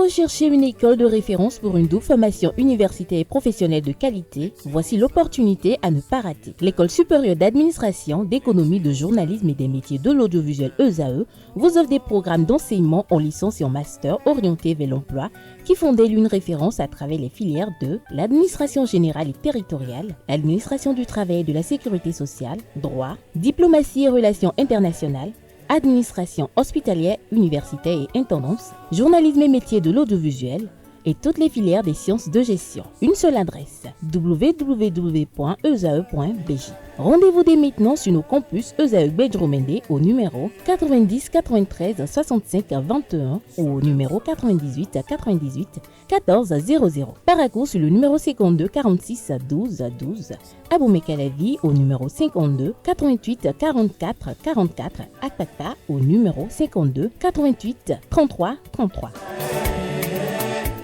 recherchez une école de référence pour une double formation universitaire et professionnelle de qualité? Voici l'opportunité à ne pas rater. L'École supérieure d'administration, d'économie, de journalisme et des métiers de l'audiovisuel ESAE vous offre des programmes d'enseignement en licence et en master orientés vers l'emploi qui font d'elle une référence à travers les filières de l'administration générale et territoriale, l'administration du travail et de la sécurité sociale, droit, diplomatie et relations internationales, administration hospitalière, universitaire et intendance, journalisme et métiers de l'audiovisuel et toutes les filières des sciences de gestion. Une seule adresse, www.esae.bj. Rendez-vous dès maintenant sur nos campus ESAE Bedromende au numéro 90 93 65 21 ou au numéro 98 98 14 00. Paracourt sur le numéro 52 46 12 12. Aboumé-Calavi au numéro 52 88 44 44. Akpaka au numéro 52 88 33 33.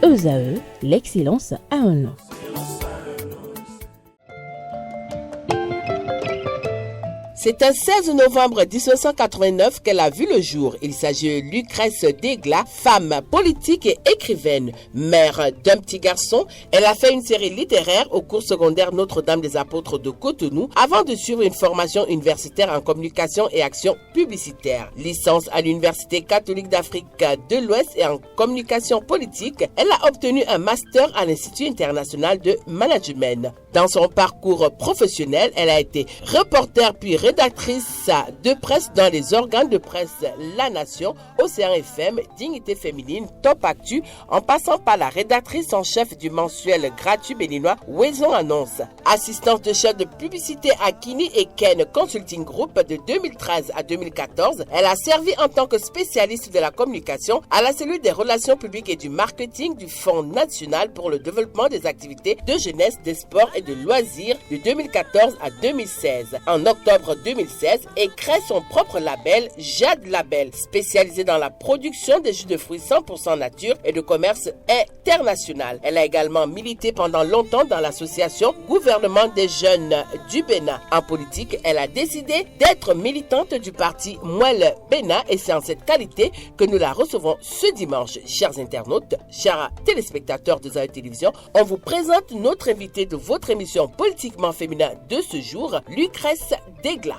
ESAE, l'excellence à un nom. C'est un 16 novembre 1989 qu'elle a vu le jour. Il s'agit de Lucrèce Dégla, femme politique et écrivaine. Mère d'un petit garçon, elle a fait une série littéraire au cours secondaire Notre-Dame des Apôtres de Cotonou avant de suivre une formation universitaire en communication et action publicitaire. Licence à l'Université catholique d'Afrique de l'Ouest et en communication politique, elle a obtenu un master à l'Institut international de management. Dans son parcours professionnel, elle a été reporter puis rédactrice de presse dans les organes de presse La Nation, Océan FM, Dignité Féminine, Top Actu, en passant par la rédactrice en chef du mensuel gratuit béninois Ouaison Annonce. Assistante de chef de publicité à Kini et Ken Consulting Group de 2013 à 2014, elle a servi en tant que spécialiste de la communication à la cellule des relations publiques et du marketing du Fonds national pour le développement des activités de jeunesse, des sports et de loisirs de 2014 à 2016. En octobre 2016, elle crée son propre label, Jade Label, spécialisé dans la production des jus de fruits 100% nature et de commerce international. Elle a également milité pendant longtemps dans l'association Gouvernement des jeunes du Bénin. En politique, elle a décidé d'être militante du parti Mouel Bénin et c'est en cette qualité que nous la recevons ce dimanche. Chers internautes, chers téléspectateurs de Zaï Télévision, on vous présente notre invité de votre émission politiquement féminin de ce jour, Lucrèce Dégla.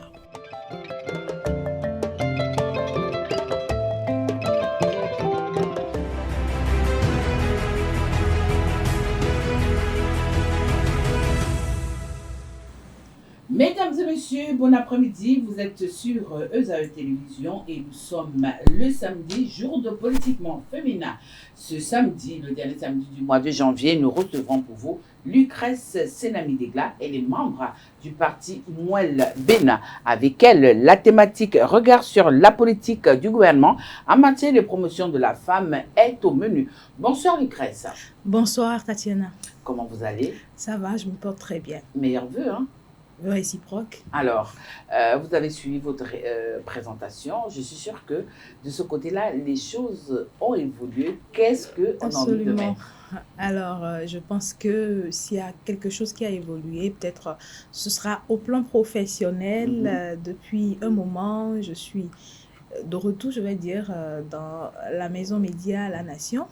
Mesdames et messieurs, bon après-midi, vous êtes sur ESAE Télévision et nous sommes le samedi, jour de politiquement féminin. Ce samedi, le dernier samedi du mois de janvier, nous recevrons pour vous Lucrèce Senami Dégla. Elle est membre du parti Mouel Bénin. Avec elle, la thématique regard sur la politique du gouvernement en matière de promotion de la femme est au menu. Bonsoir Lucrèce. Bonsoir Tatiana. Comment vous allez? Ça va, je me porte très bien. Meilleurs vœux, hein? Réciproque. Alors, vous avez suivi votre présentation. Je suis sûre que de ce côté-là, les choses ont évolué. Qu'est-ce qu'on a envie de mettre? Alors, je pense que s'il y a quelque chose qui a évolué, peut-être ce sera au plan professionnel. Depuis un moment, je suis de retour, je vais dire, dans la maison média La Nation.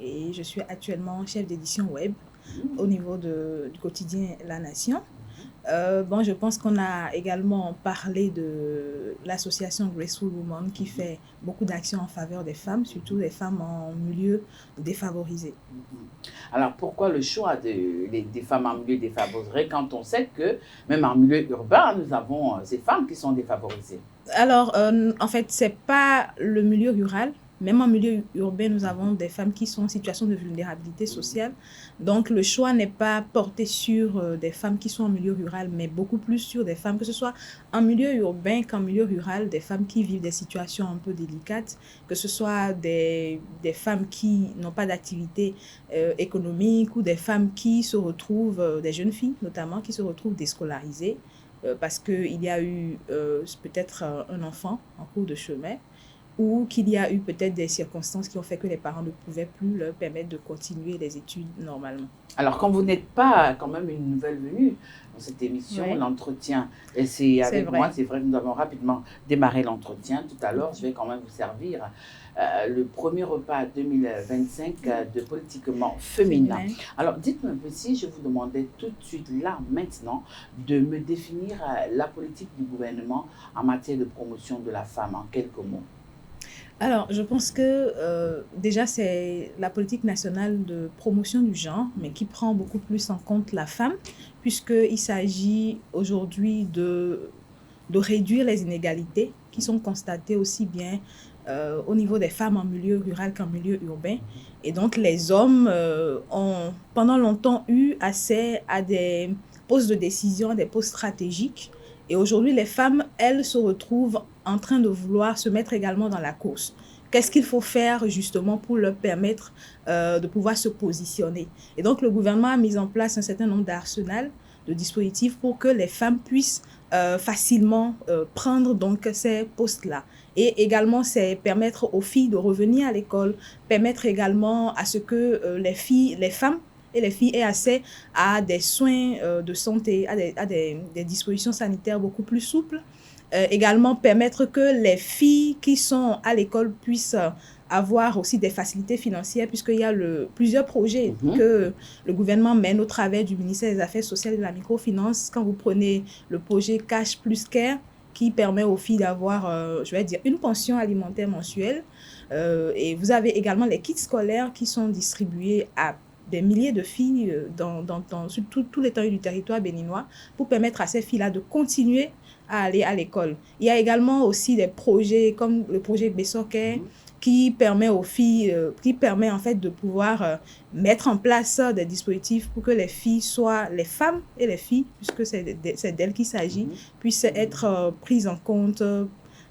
Et je suis actuellement chef d'édition web au niveau du quotidien La Nation. Bon, je pense qu'on a également parlé de l'association Graceful Women qui fait beaucoup d'actions en faveur des femmes, surtout des femmes en milieu défavorisé. Alors, pourquoi le choix des femmes en milieu défavorisé quand on sait que même en milieu urbain, nous avons ces femmes qui sont défavorisées? Alors, en fait, c'est pas le milieu rural. Même en milieu urbain, nous avons des femmes qui sont en situation de vulnérabilité sociale. Donc, le choix n'est pas porté sur des femmes qui sont en milieu rural, mais beaucoup plus sur des femmes, que ce soit en milieu urbain qu'en milieu rural, des femmes qui vivent des situations un peu délicates, que ce soit des femmes qui n'ont pas d'activité économique ou des femmes qui se retrouvent, des jeunes filles notamment, qui se retrouvent déscolarisées parce qu'il y a eu peut-être un enfant en cours de chemin, ou qu'il y a eu peut-être des circonstances qui ont fait que les parents ne pouvaient plus leur permettre de continuer les études normalement. Alors, quand vous n'êtes pas quand même une nouvelle venue dans cette émission, Oui. l'entretien, et c'est avec vrai. moi, c'est vrai que nous avons rapidement démarré l'entretien tout à l'heure. Je vais quand même vous servir le premier repas 2025 de Politiquement Féminin. Alors, dites-moi un peu, si je vous demandais tout de suite, là, maintenant, de me définir la politique du gouvernement en matière de promotion de la femme en quelques mots. Alors, je pense que déjà, c'est la politique nationale de promotion du genre, mais qui prend beaucoup plus en compte la femme, puisqu'il s'agit aujourd'hui de réduire les inégalités qui sont constatées aussi bien au niveau des femmes en milieu rural qu'en milieu urbain. Et donc, les hommes ont pendant longtemps eu accès à des postes de décision, à des postes stratégiques. Et aujourd'hui, les femmes, elles se retrouvent en train de vouloir se mettre également dans la course. Qu'est-ce qu'il faut faire justement pour leur permettre de pouvoir se positionner? Et donc, le gouvernement a mis en place un certain nombre d'arsenals, de dispositifs pour que les femmes puissent facilement prendre donc ces postes-là. Et également, c'est permettre aux filles de revenir à l'école, permettre également à ce que les femmes et les filles aient accès à des soins de santé, à des dispositions sanitaires beaucoup plus souples. Également, permettre que les filles qui sont à l'école puissent avoir aussi des facilités financières, puisqu'il y a plusieurs projets que le gouvernement mène au travers du ministère des Affaires sociales et de la microfinance. Quand vous prenez le projet Cash plus Care, qui permet aux filles d'avoir, une pension alimentaire mensuelle. Et vous avez également les kits scolaires qui sont distribués à des milliers de filles sur tout l'étendue du territoire béninois pour permettre à ces filles-là de continuer à aller à l'école. Il y a également aussi des projets comme le projet Bessoker qui permet aux filles, qui permet en fait de pouvoir mettre en place des dispositifs pour que les filles soient, les femmes et les filles, puisque c'est d'elles qu'il s'agit, puissent être prises en compte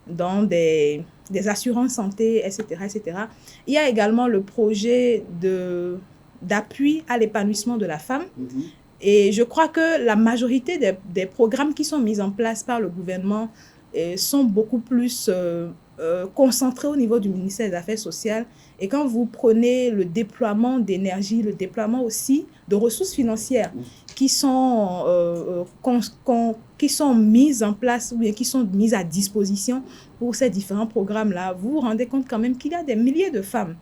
dans des assurances santé, etc., etc. Il y a également le projet d'appui à l'épanouissement de la femme. Et je crois que la majorité des programmes qui sont mis en place par le gouvernement sont beaucoup plus concentrés au niveau du ministère des Affaires sociales. Et quand vous prenez le déploiement d'énergie, le déploiement aussi de ressources financières qui sont mises en place ou bien qui sont mises à disposition pour ces différents programmes-là, vous vous rendez compte quand même qu'il y a des milliers de femmes,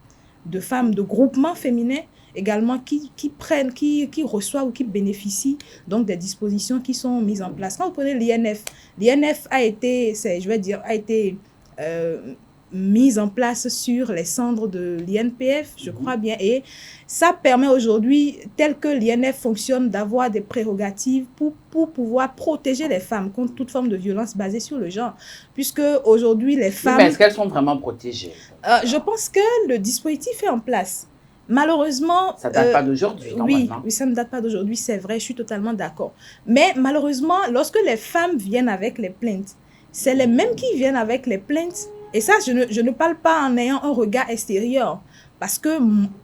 de groupements féminins également qui reçoivent ou qui bénéficient donc des dispositions qui sont mises en place. Quand vous prenez l'INF a été mise en place sur les cendres de l'INPF, je crois bien, et ça permet aujourd'hui, tel que l'INF fonctionne, d'avoir des prérogatives pour pouvoir protéger les femmes contre toute forme de violence basée sur le genre, puisque aujourd'hui les femmes... Oui, mais est-ce qu'elles sont vraiment protégées? Je pense que le dispositif est en place. Malheureusement... Ça ne date pas d'aujourd'hui, normalement. Oui, ça ne date pas d'aujourd'hui, c'est vrai, je suis totalement d'accord. Mais malheureusement, lorsque les femmes viennent avec les plaintes, c'est les mêmes qui viennent avec les plaintes. Et ça, je ne parle pas en ayant un regard extérieur. Parce que,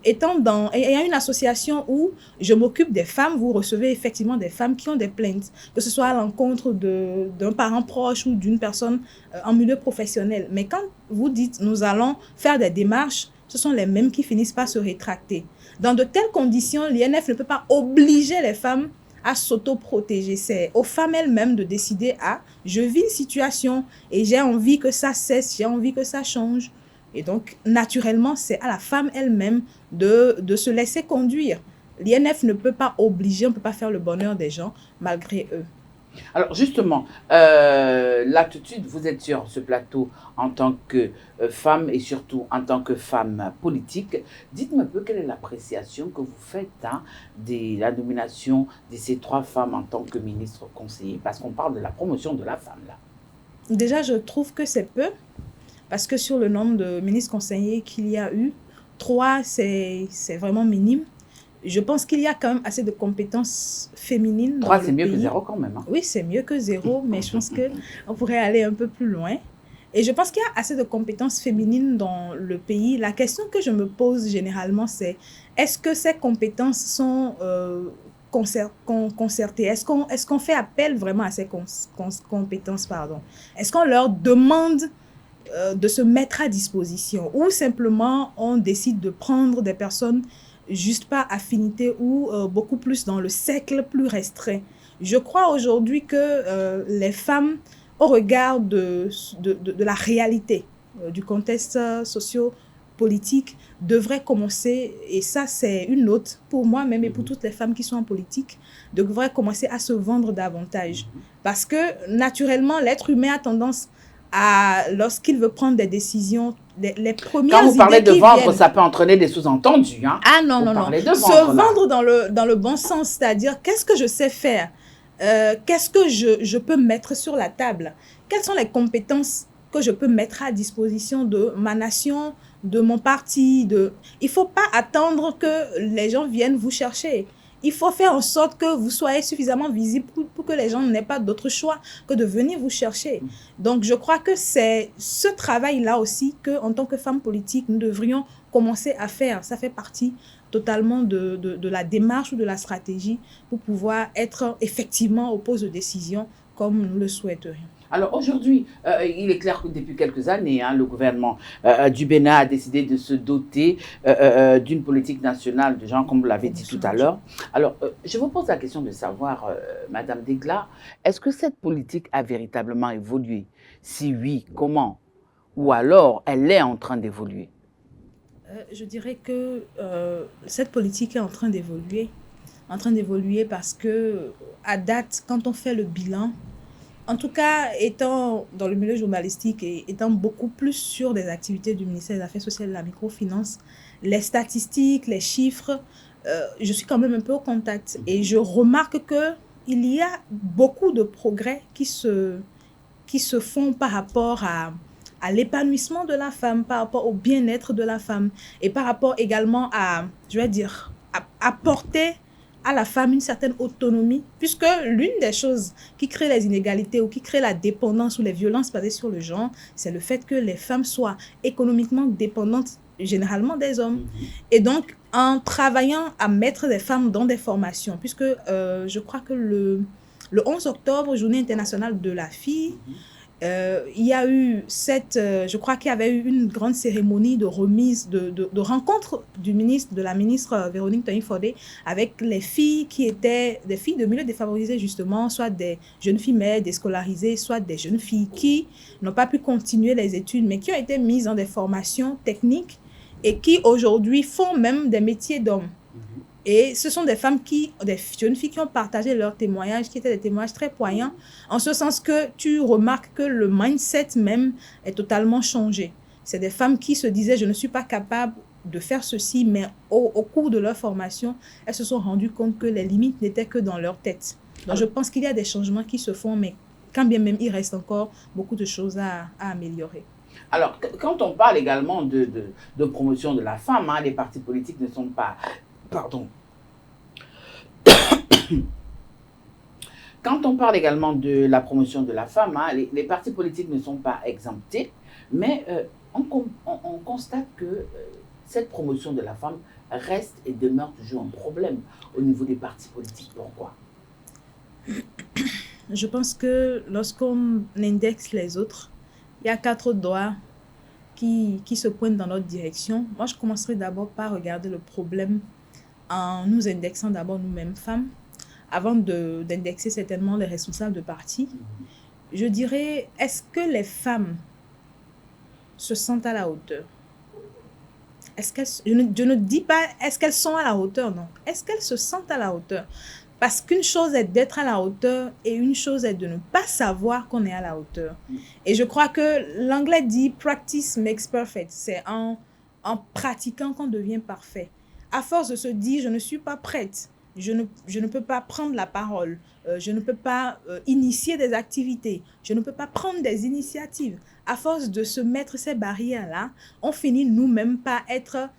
ayant une association où je m'occupe des femmes, vous recevez effectivement des femmes qui ont des plaintes, que ce soit à l'encontre d'un parent proche ou d'une personne en milieu professionnel. Mais quand vous dites, nous allons faire des démarches, ce sont les mêmes qui finissent par se rétracter. Dans de telles conditions, l'INF ne peut pas obliger les femmes à s'auto-protéger. C'est aux femmes elles-mêmes de décider, je vis une situation et j'ai envie que ça cesse, j'ai envie que ça change. Et donc, naturellement, c'est à la femme elle-même de se laisser conduire. L'INF ne peut pas obliger, on ne peut pas faire le bonheur des gens malgré eux. Alors justement, là tout de suite, vous êtes sur ce plateau en tant que femme et surtout en tant que femme politique. Dites-moi un peu quelle est l'appréciation que vous faites de la nomination de ces 3 femmes en tant que ministre conseiller, parce qu'on parle de la promotion de la femme là. Déjà, je trouve que c'est peu, parce que sur le nombre de ministres conseillers qu'il y a eu, 3, c'est vraiment minime. Je pense qu'il y a quand même assez de compétences féminines. 3, c'est mieux que 0 quand même. Oui, c'est mieux que 0, mais je pense qu'on pourrait aller un peu plus loin. Et je pense qu'il y a assez de compétences féminines dans le pays. La question que je me pose généralement, c'est est-ce que ces compétences sont concertées? Est-ce qu'on fait appel vraiment à ces compétences? Est-ce qu'on leur demande de se mettre à disposition, ou simplement on décide de prendre des personnes juste par affinité ou beaucoup plus dans le cercle plus restreint. Je crois aujourd'hui que les femmes, au regard de la réalité du contexte socio-politique, devraient commencer, et ça c'est une note pour moi-même et pour toutes les femmes qui sont en politique, devraient commencer à se vendre davantage. Parce que naturellement, l'être humain a tendance à, lorsqu'il veut prendre des décisions, les premières Quand vous parlez de idées qui vendre, viennent, ça peut entraîner des sous-entendus. Hein. ah non, Vous non, non. parlez de Se vendre, là. vendre dans le bon sens, c'est-à-dire qu'est-ce que je sais faire, qu'est-ce que je peux mettre sur la table, quelles sont les compétences que je peux mettre à disposition de ma nation, de mon parti. Il ne faut pas attendre que les gens viennent vous chercher. Il faut faire en sorte que vous soyez suffisamment visible pour que les gens n'aient pas d'autre choix que de venir vous chercher. Donc, je crois que c'est ce travail-là aussi qu'en tant que femme politique, nous devrions commencer à faire. Ça fait partie totalement de la démarche ou de la stratégie pour pouvoir être effectivement au poste de décision comme nous le souhaiterions. Alors aujourd'hui, il est clair que depuis quelques années, hein, le gouvernement du Bénin a décidé de se doter d'une politique nationale de genre, comme vous l'avez dit tout à l'heure. Alors, je vous pose la question de savoir, Madame Degla, est-ce que cette politique a véritablement évolué? Si oui, comment? Ou alors, elle est en train d'évoluer? Je dirais que cette politique est en train d'évoluer. Parce que, à date, quand on fait le bilan, en tout cas, étant dans le milieu journalistique et étant beaucoup plus sur des activités du ministère des Affaires sociales et de la microfinance, les statistiques, les chiffres, je suis quand même un peu au contact. Et je remarque qu'il y a beaucoup de progrès qui se font par rapport à l'épanouissement de la femme, par rapport au bien-être de la femme et par rapport également à, je vais dire, à apporter à la femme une certaine autonomie, puisque l'une des choses qui crée les inégalités ou qui crée la dépendance ou les violences basées sur le genre, c'est le fait que les femmes soient économiquement dépendantes généralement des hommes. Et donc, en travaillant à mettre les femmes dans des formations, puisque je crois que le 11 octobre, Journée internationale de la fille, il y a eu je crois qu'il y avait eu une grande cérémonie de remise, de rencontre de la ministre Véronique Taillifodé avec les filles qui étaient des filles de milieux défavorisés justement, soit des jeunes filles mères déscolarisées, soit des jeunes filles qui n'ont pas pu continuer les études, mais qui ont été mises dans des formations techniques et qui aujourd'hui font même des métiers d'hommes. Et ce sont des jeunes filles qui ont partagé leurs témoignages, qui étaient des témoignages très poignants, en ce sens que tu remarques que le mindset même est totalement changé. C'est des femmes qui se disaient « je ne suis pas capable de faire ceci », mais au cours de leur formation, elles se sont rendues compte que les limites n'étaient que dans leur tête. Donc je pense qu'il y a des changements qui se font, mais quand bien même il reste encore beaucoup de choses à améliorer. Alors, quand on parle également de promotion de la femme, hein, les partis politiques ne sont pas... Pardon. Quand on parle également de la promotion de la femme, hein, les partis politiques ne sont pas exemptés, mais on constate que cette promotion de la femme reste et demeure toujours un problème au niveau des partis politiques. Pourquoi? Je pense que lorsqu'on indexe les autres, il y a 4 doigts qui se pointent dans notre direction. Moi, je commencerai d'abord par regarder le problème en nous indexant d'abord nous-mêmes femmes, avant d'indexer certainement les responsables de partis. Je dirais, est-ce que les femmes se sentent à la hauteur? Je ne dis pas est-ce qu'elles sont à la hauteur, non. Est-ce qu'elles se sentent à la hauteur? Parce qu'une chose est d'être à la hauteur et une chose est de ne pas savoir qu'on est à la hauteur. Et je crois que l'anglais dit « practice makes perfect ». C'est en pratiquant qu'on devient parfait. À force de se dire « je ne suis pas prête », je ne peux pas prendre la parole, je ne peux pas initier des activités, je ne peux pas prendre des initiatives. À force de se mettre ces barrières-là, on finit nous-mêmes par être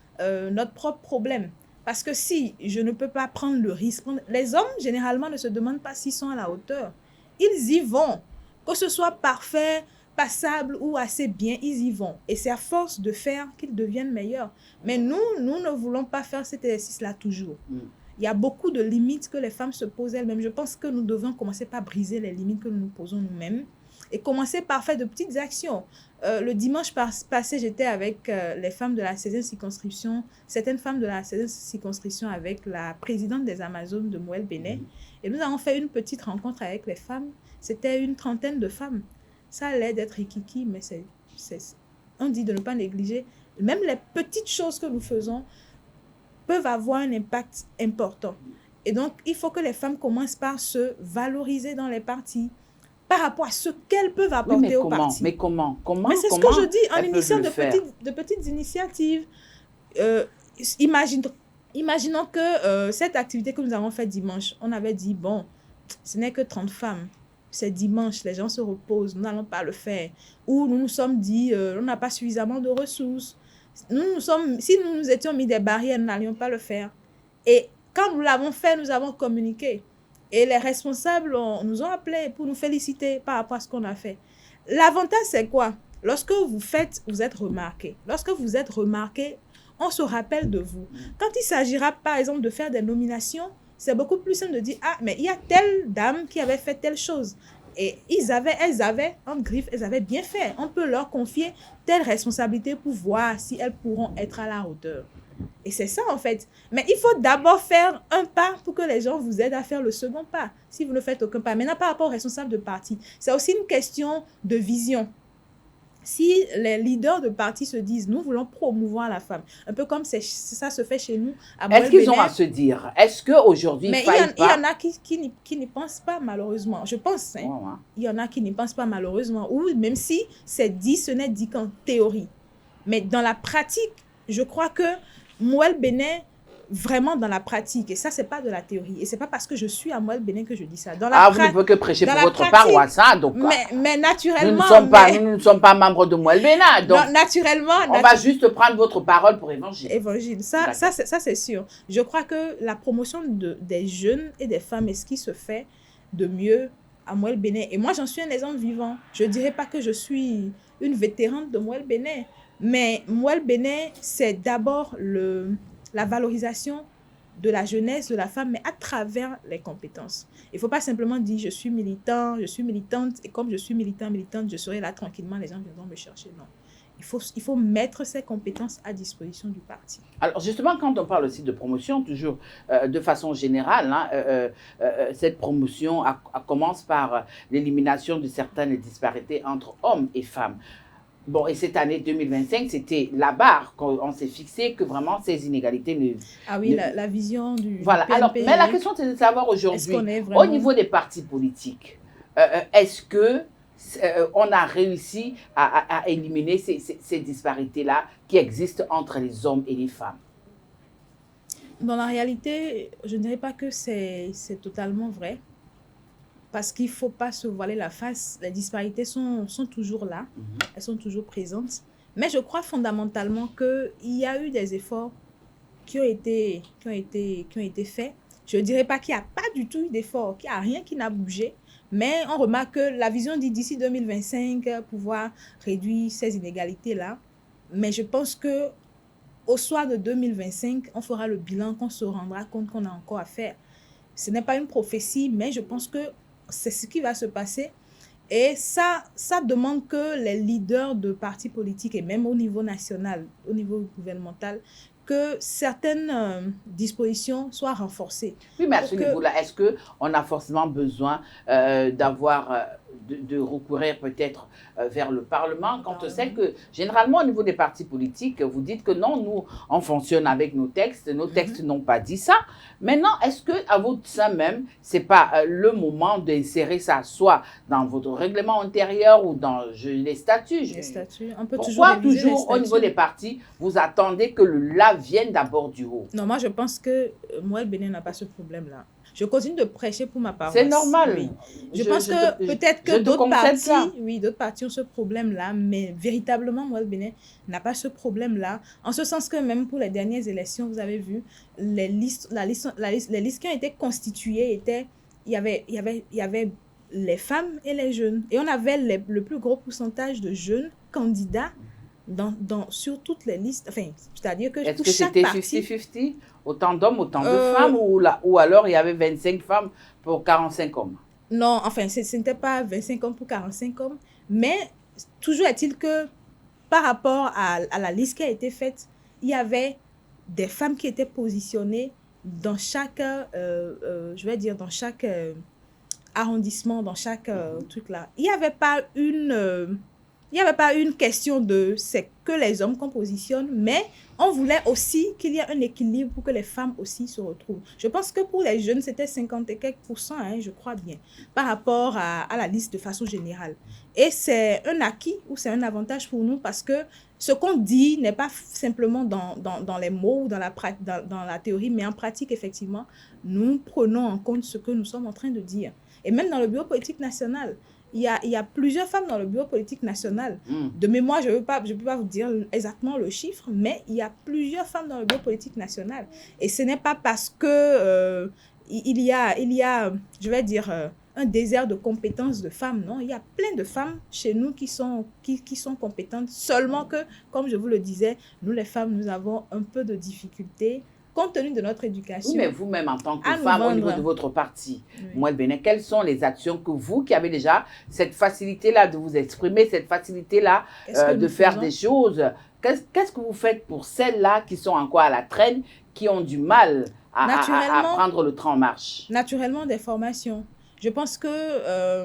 notre propre problème. Parce que si je ne peux pas prendre le risque, les hommes généralement ne se demandent pas s'ils sont à la hauteur. Ils y vont, que ce soit parfait, passable ou assez bien, ils y vont. Et c'est à force de faire qu'ils deviennent meilleurs. Mais nous ne voulons pas faire cet exercice-là toujours. Il y a beaucoup de limites que les femmes se posent elles-mêmes. Je pense que nous devons commencer par briser les limites que nous nous posons nous-mêmes Et commencer par faire de petites actions. Le dimanche passé, j'étais avec les femmes de la 16e circonscription, certaines femmes de la 16e circonscription avec la présidente des Amazones de Mouel Bénin. Et nous avons fait une petite rencontre avec les femmes. C'était une trentaine de femmes. Ça allait d'être rikiki, mais on dit de ne pas négliger. Même les petites choses que nous faisons peuvent avoir un impact important. Et donc, il faut que les femmes commencent par se valoriser dans les partis par rapport à ce qu'elles peuvent apporter au parti. Mais comment Mais c'est ce que je dis, en initiant de petites initiatives. Imaginons que cette activité que nous avons faite dimanche, on avait dit, bon, ce n'est que 30 femmes. C'est dimanche, les gens se reposent, nous n'allons pas le faire. Ou nous nous sommes dit, on n'a pas suffisamment de ressources. Si nous nous étions mis des barrières, nous n'allions pas le faire. Et quand nous l'avons fait, nous avons communiqué. Et les responsables nous ont appelés pour nous féliciter par rapport à ce qu'on a fait. L'avantage, c'est quoi? Lorsque vous faites, vous êtes remarqué. Lorsque vous êtes remarqué, on se rappelle de vous. Quand il s'agira, par exemple, de faire des nominations, c'est beaucoup plus simple de dire, ah, mais il y a telle dame qui avait fait telle chose. Et elles avaient, en griffe, elles avaient bien fait. On peut leur confier telle responsabilité pour voir si elles pourront être à la hauteur. Et c'est ça, en fait. Mais il faut d'abord faire un pas pour que les gens vous aident à faire le second pas. Si vous ne faites aucun pas. Maintenant, par rapport aux responsables de parti, c'est aussi une question de vision. Si les leaders de parti se disent, nous voulons promouvoir la femme, un peu comme ça se fait chez nous à Mouel Bénin. Est-ce qu'ils ont à se dire? Est-ce qu'aujourd'hui, il y en a qui n'y pensent pas, malheureusement. Je pense. Il y en a qui n'y pensent pas, malheureusement. Ou même si c'est dit, ce n'est dit qu'en théorie. Mais dans la pratique, je crois que Mouel Bénin, vraiment dans la pratique, et ça, c'est pas de la théorie, et c'est pas parce que je suis à Mouel Bénin que je dis ça. Vous ne pouvez que prêcher pour votre paroisse, hein, donc. Mais naturellement. Nous ne sommes pas membres de Mouel Bénin, donc. Non, naturellement. On va juste prendre votre parole pour évangile. Évangile, ça c'est sûr. Je crois que la promotion des jeunes et des femmes est ce qui se fait de mieux à Mouel Bénin. Et moi, j'en suis un exemple vivant. Je dirais pas que je suis une vétérante de Mouel Bénin, mais Mouel Bénin, c'est d'abord la valorisation de la jeunesse, de la femme, mais à travers les compétences. Il ne faut pas simplement dire je suis militant, je suis militante, et comme je suis militante, je serai là tranquillement, les gens viendront me chercher. Non. Il faut mettre ces compétences à disposition du parti. Alors justement, quand on parle aussi de promotion, toujours de façon générale, cette promotion commence par l'élimination de certaines disparités entre hommes et femmes. Bon, et cette année 2025, c'était la barre qu'on s'est fixé que vraiment ces inégalités ne... Ah oui, la vision du Voilà. PNP, Alors, mais la question, c'est de savoir aujourd'hui, vraiment... au niveau des partis politiques, est-ce que on a réussi à éliminer ces disparités-là qui existent entre les hommes et les femmes? Dans la réalité, je ne dirais pas que c'est totalement vrai. Parce qu'il ne faut pas se voiler la face. Les disparités sont toujours là. Elles sont toujours présentes. Mais je crois fondamentalement qu'il y a eu des efforts qui ont été faits. Je ne dirais pas qu'il n'y a pas du tout eu d'efforts, qu'il n'y a rien qui n'a bougé. Mais on remarque que la vision dit d'ici 2025, pouvoir réduire ces inégalités-là. Mais je pense qu'au soir de 2025, on fera le bilan, qu'on se rendra compte qu'on a encore à faire. Ce n'est pas une prophétie, mais je pense que c'est ce qui va se passer. Et ça demande que les leaders de partis politiques, et même au niveau national, au niveau gouvernemental, que certaines dispositions soient renforcées. Oui, mais à ce niveau-là, est-ce qu'on a forcément besoin de recourir peut-être vers le Parlement, quand on sait que généralement au niveau des partis politiques, vous dites que non, nous, on fonctionne avec nos textes n'ont pas dit ça. Maintenant, est-ce qu'à votre sein même, ce n'est pas le moment d'insérer ça, soit dans votre règlement intérieur ou dans les statuts? Les statuts, on peut Pourquoi toujours au niveau des partis, vous attendez que le là vienne d'abord du haut? Non, moi je pense que Mouel Bénin n'a pas ce problème-là. Je continue de prêcher pour ma paroisse. C'est normal. Oui. Je pense que peut-être que d'autres partis ont ce problème-là, mais véritablement, Mouel Bénin n'a pas ce problème-là. En ce sens que même pour les dernières élections, vous avez vu, les listes qui ont été constituées il y avait les femmes et les jeunes. Et on avait le plus gros pourcentage de jeunes candidats sur toutes les listes. Enfin, c'est-à-dire que est-ce pour que chaque c'était parti... 50-50? Autant d'hommes, autant de femmes, ou alors il y avait 25 femmes pour 45 hommes? Non, enfin, ce n'était pas 25 hommes pour 45 hommes, mais toujours est-il que par rapport à la liste qui a été faite, il y avait des femmes qui étaient positionnées dans chaque, je vais dire, dans chaque arrondissement, dans chaque truc là. Il n'y avait pas une question de c'est que les hommes qu'on positionne, mais on voulait aussi qu'il y ait un équilibre pour que les femmes aussi se retrouvent. Je pense que pour les jeunes, c'était 50 et quelques %, hein, je crois bien, par rapport à la liste de façon générale. Et c'est un acquis ou c'est un avantage pour nous parce que ce qu'on dit n'est pas simplement dans les mots ou dans la théorie, mais en pratique, effectivement, nous prenons en compte ce que nous sommes en train de dire. Et même dans le bureau politique national, il y a plusieurs femmes dans le bureau politique national. De mémoire, je ne peux pas vous dire exactement le chiffre, mais il y a plusieurs femmes dans le bureau politique national. Et ce n'est pas parce que il y a, je vais dire, un désert de compétences de femmes, non. Il y a plein de femmes chez nous qui sont compétentes, seulement que, comme je vous le disais, nous les femmes, nous avons un peu de difficultés compte tenu de notre éducation. Oui, mais vous-même, en tant que femme, au niveau de votre parti, Moued Bénin, quelles sont les actions que vous, qui avez déjà cette facilité-là de vous exprimer, cette facilité-là de faire des choses, qu'est-ce que vous faites pour celles-là qui sont encore à la traîne, qui ont du mal à prendre le train en marche? Naturellement, des formations. Je pense que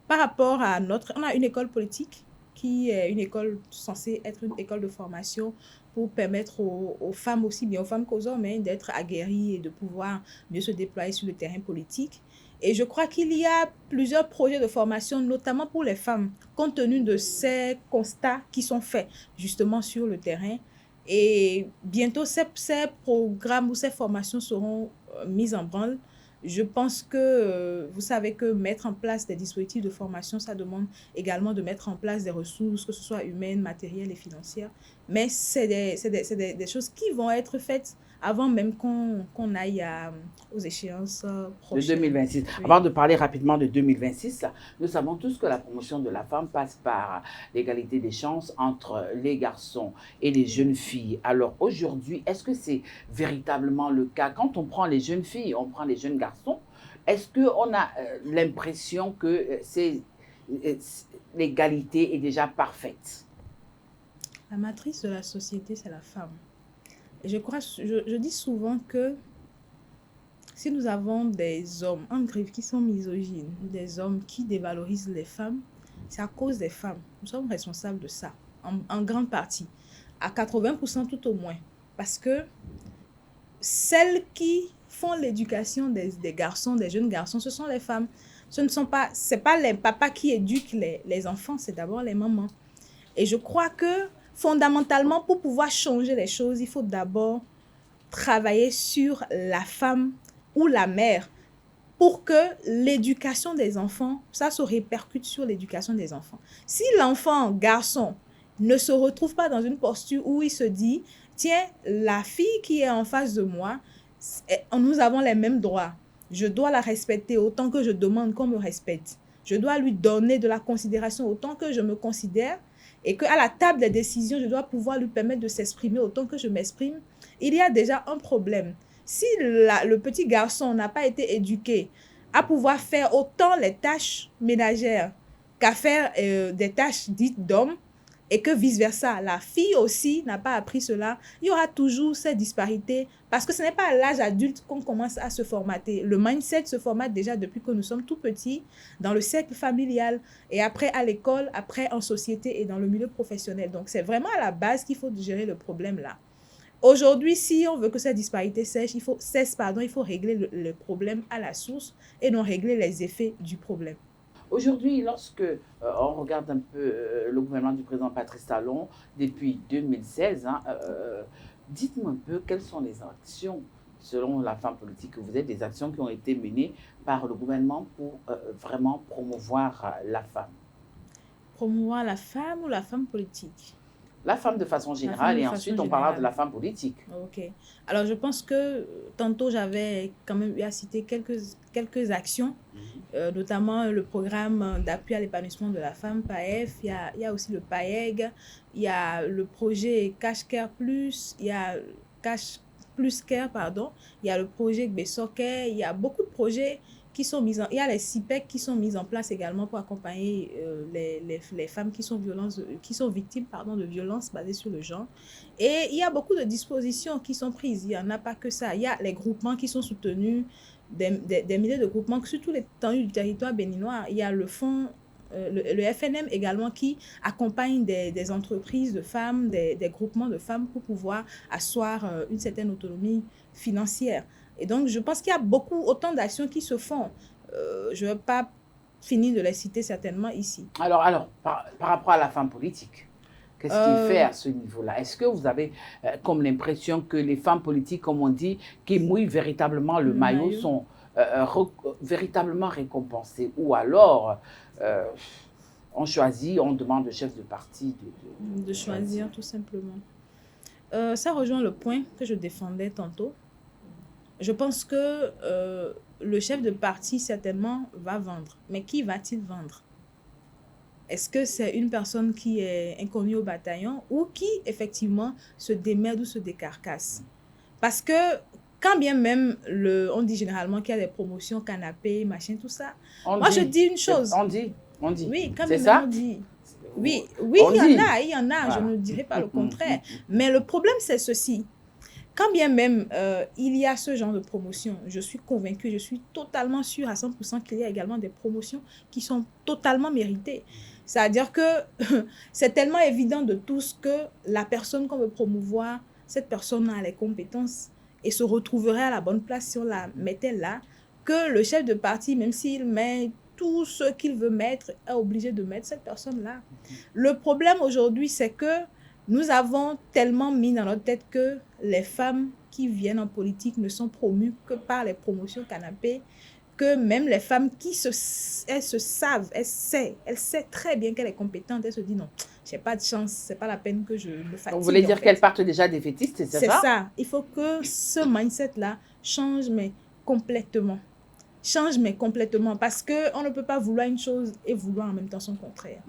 par rapport à on a une école politique qui est une école censée être une école de formation pour permettre aux femmes, aussi bien aux femmes qu'aux hommes, hein, d'être aguerries et de pouvoir mieux se déployer sur le terrain politique. Et je crois qu'il y a plusieurs projets de formation, notamment pour les femmes, compte tenu de ces constats qui sont faits justement sur le terrain. Et bientôt, ces programmes ou ces formations seront mises en branle. Je pense que vous savez que mettre en place des dispositifs de formation, ça demande également de mettre en place des ressources, que ce soit humaines, matérielles et financières. Mais c'est des choses qui vont être faites avant même qu'on aille aux échéances prochaines. De 2026. Oui. Avant de parler rapidement de 2026, nous savons tous que la promotion de la femme passe par l'égalité des chances entre les garçons et les jeunes filles. Alors aujourd'hui, est-ce que c'est véritablement le cas? Quand on prend les jeunes filles, on prend les jeunes garçons, est-ce qu'on a l'impression que l'égalité est déjà parfaite? La matrice de la société, c'est la femme. Je dis souvent que si nous avons des hommes en griffe qui sont misogynes, des hommes qui dévalorisent les femmes, c'est à cause des femmes. Nous sommes responsables de ça, en grande partie, à 80% tout au moins. Parce que celles qui font l'éducation des garçons, des jeunes garçons, ce sont les femmes. C'est pas les papas qui éduquent les enfants, c'est d'abord les mamans. Et je crois que fondamentalement, pour pouvoir changer les choses, il faut d'abord travailler sur la femme ou la mère pour que l'éducation des enfants, ça se répercute sur l'éducation des enfants. Si l'enfant, garçon, ne se retrouve pas dans une posture où il se dit « Tiens, la fille qui est en face de moi, nous avons les mêmes droits. Je dois la respecter autant que je demande qu'on me respecte. Je dois lui donner de la considération autant que je me considère. » Et qu'à la table des décisions, je dois pouvoir lui permettre de s'exprimer autant que je m'exprime, il y a déjà un problème. Si le petit garçon n'a pas été éduqué à pouvoir faire autant les tâches ménagères qu'à faire des tâches dites d'hommes, et que vice-versa, la fille aussi n'a pas appris cela, il y aura toujours ces disparités parce que ce n'est pas à l'âge adulte qu'on commence à se formater. Le mindset se formate déjà depuis que nous sommes tout petits, dans le cercle familial et après à l'école, après en société et dans le milieu professionnel. Donc c'est vraiment à la base qu'il faut gérer le problème là. Aujourd'hui, si on veut que cette disparité cesse, il faut régler le problème à la source et non régler les effets du problème. Aujourd'hui, lorsque on regarde un peu le gouvernement du président Patrice Talon depuis 2016, dites-moi un peu quelles sont les actions, selon la femme politique que vous êtes, des actions qui ont été menées par le gouvernement pour vraiment promouvoir la femme. Promouvoir la femme ou la femme politique? La femme de façon générale et ensuite on parlera de la femme politique. Ok. Alors je pense que tantôt j'avais quand même eu à citer quelques actions, notamment le programme d'appui à l'épanouissement de la femme, PAEF, il y a aussi le PAEG, il y a le projet Cash Care Plus, il y a Cash Plus Care, pardon, il y a le projet Gbesoke, il y a beaucoup de projets qui sont mises il y a les CIPEC qui sont mises en place également pour accompagner les femmes qui sont victimes de violences basées sur le genre. Et il y a beaucoup de dispositions qui sont prises. Il n'y en a pas que ça. Il y a les groupements qui sont soutenus, des milliers de groupements sur tout l'étendue du territoire béninois. Il y a le fonds, le FNM également qui accompagne des entreprises de femmes, des groupements de femmes pour pouvoir asseoir une certaine autonomie financière. Et donc, je pense qu'il y a autant d'actions qui se font. Je ne vais pas finir de les citer certainement ici. Alors par rapport à la femme politique, qu'est-ce qu'il fait à ce niveau-là? Est-ce que vous avez comme l'impression que les femmes politiques, comme on dit, qui mouillent véritablement le maillot, sont véritablement récompensées? Ou alors, on demande au chef de parti de choisir, tout simplement. Ça rejoint le point que je défendais tantôt. Je pense que le chef de parti, certainement, va vendre. Mais qui va-t-il vendre? Est-ce que c'est une personne qui est inconnue au bataillon ou qui, effectivement, se démerde ou se décarcasse? Parce que, quand bien même, on dit généralement qu'il y a des promotions, canapés, machin, tout ça. Je dis une chose. On dit. Oui, quand même on dit. Oui, il y en a, je ne dirais pas le contraire. Mais le problème, c'est ceci. Quand bien même il y a ce genre de promotion, je suis convaincue, je suis totalement sûre à 100% qu'il y a également des promotions qui sont totalement méritées. C'est-à-dire que c'est tellement évident de tous que la personne qu'on veut promouvoir, cette personne a les compétences et se retrouverait à la bonne place si on la mettait là, que le chef de parti, même s'il met tout ce qu'il veut mettre, est obligé de mettre cette personne-là. Le problème aujourd'hui, c'est que nous avons tellement mis dans notre tête que les femmes qui viennent en politique ne sont promues que par les promotions canapés, que même les femmes elles savent très bien qu'elle est compétente, elle se dit non, j'ai pas de chance, c'est pas la peine que je me fatigue. Vous voulez dire qu'elles partent déjà défaitistes, c'est ça? C'est ça. Il faut que ce mindset-là change, mais complètement. Parce qu'on ne peut pas vouloir une chose et vouloir en même temps son contraire.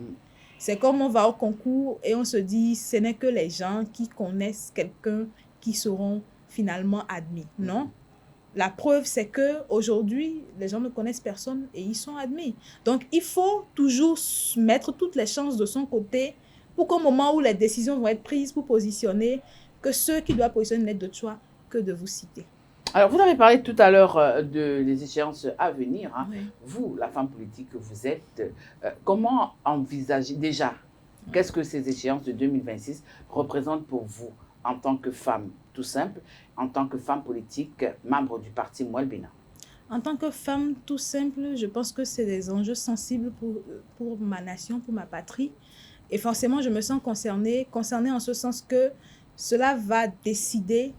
C'est comme on va au concours et on se dit, ce n'est que les gens qui connaissent quelqu'un qui seront finalement admis. Non. La preuve, c'est qu'aujourd'hui, les gens ne connaissent personne et ils sont admis. Donc, il faut toujours mettre toutes les chances de son côté pour qu'au moment où les décisions vont être prises pour positionner, que ceux qui doivent positionner n'aient d'autre choix que de vous citer. Alors, vous avez parlé tout à l'heure des échéances à venir. Hein. Oui. Vous, la femme politique que vous êtes, comment envisagez déjà, qu'est-ce que ces échéances de 2026 représentent pour vous en tant que femme, tout simple, en tant que femme politique, membre du parti Moël Bénin? En tant que femme, tout simple, je pense que c'est des enjeux sensibles pour ma nation, pour ma patrie. Et forcément, je me sens concernée en ce sens que cela va décider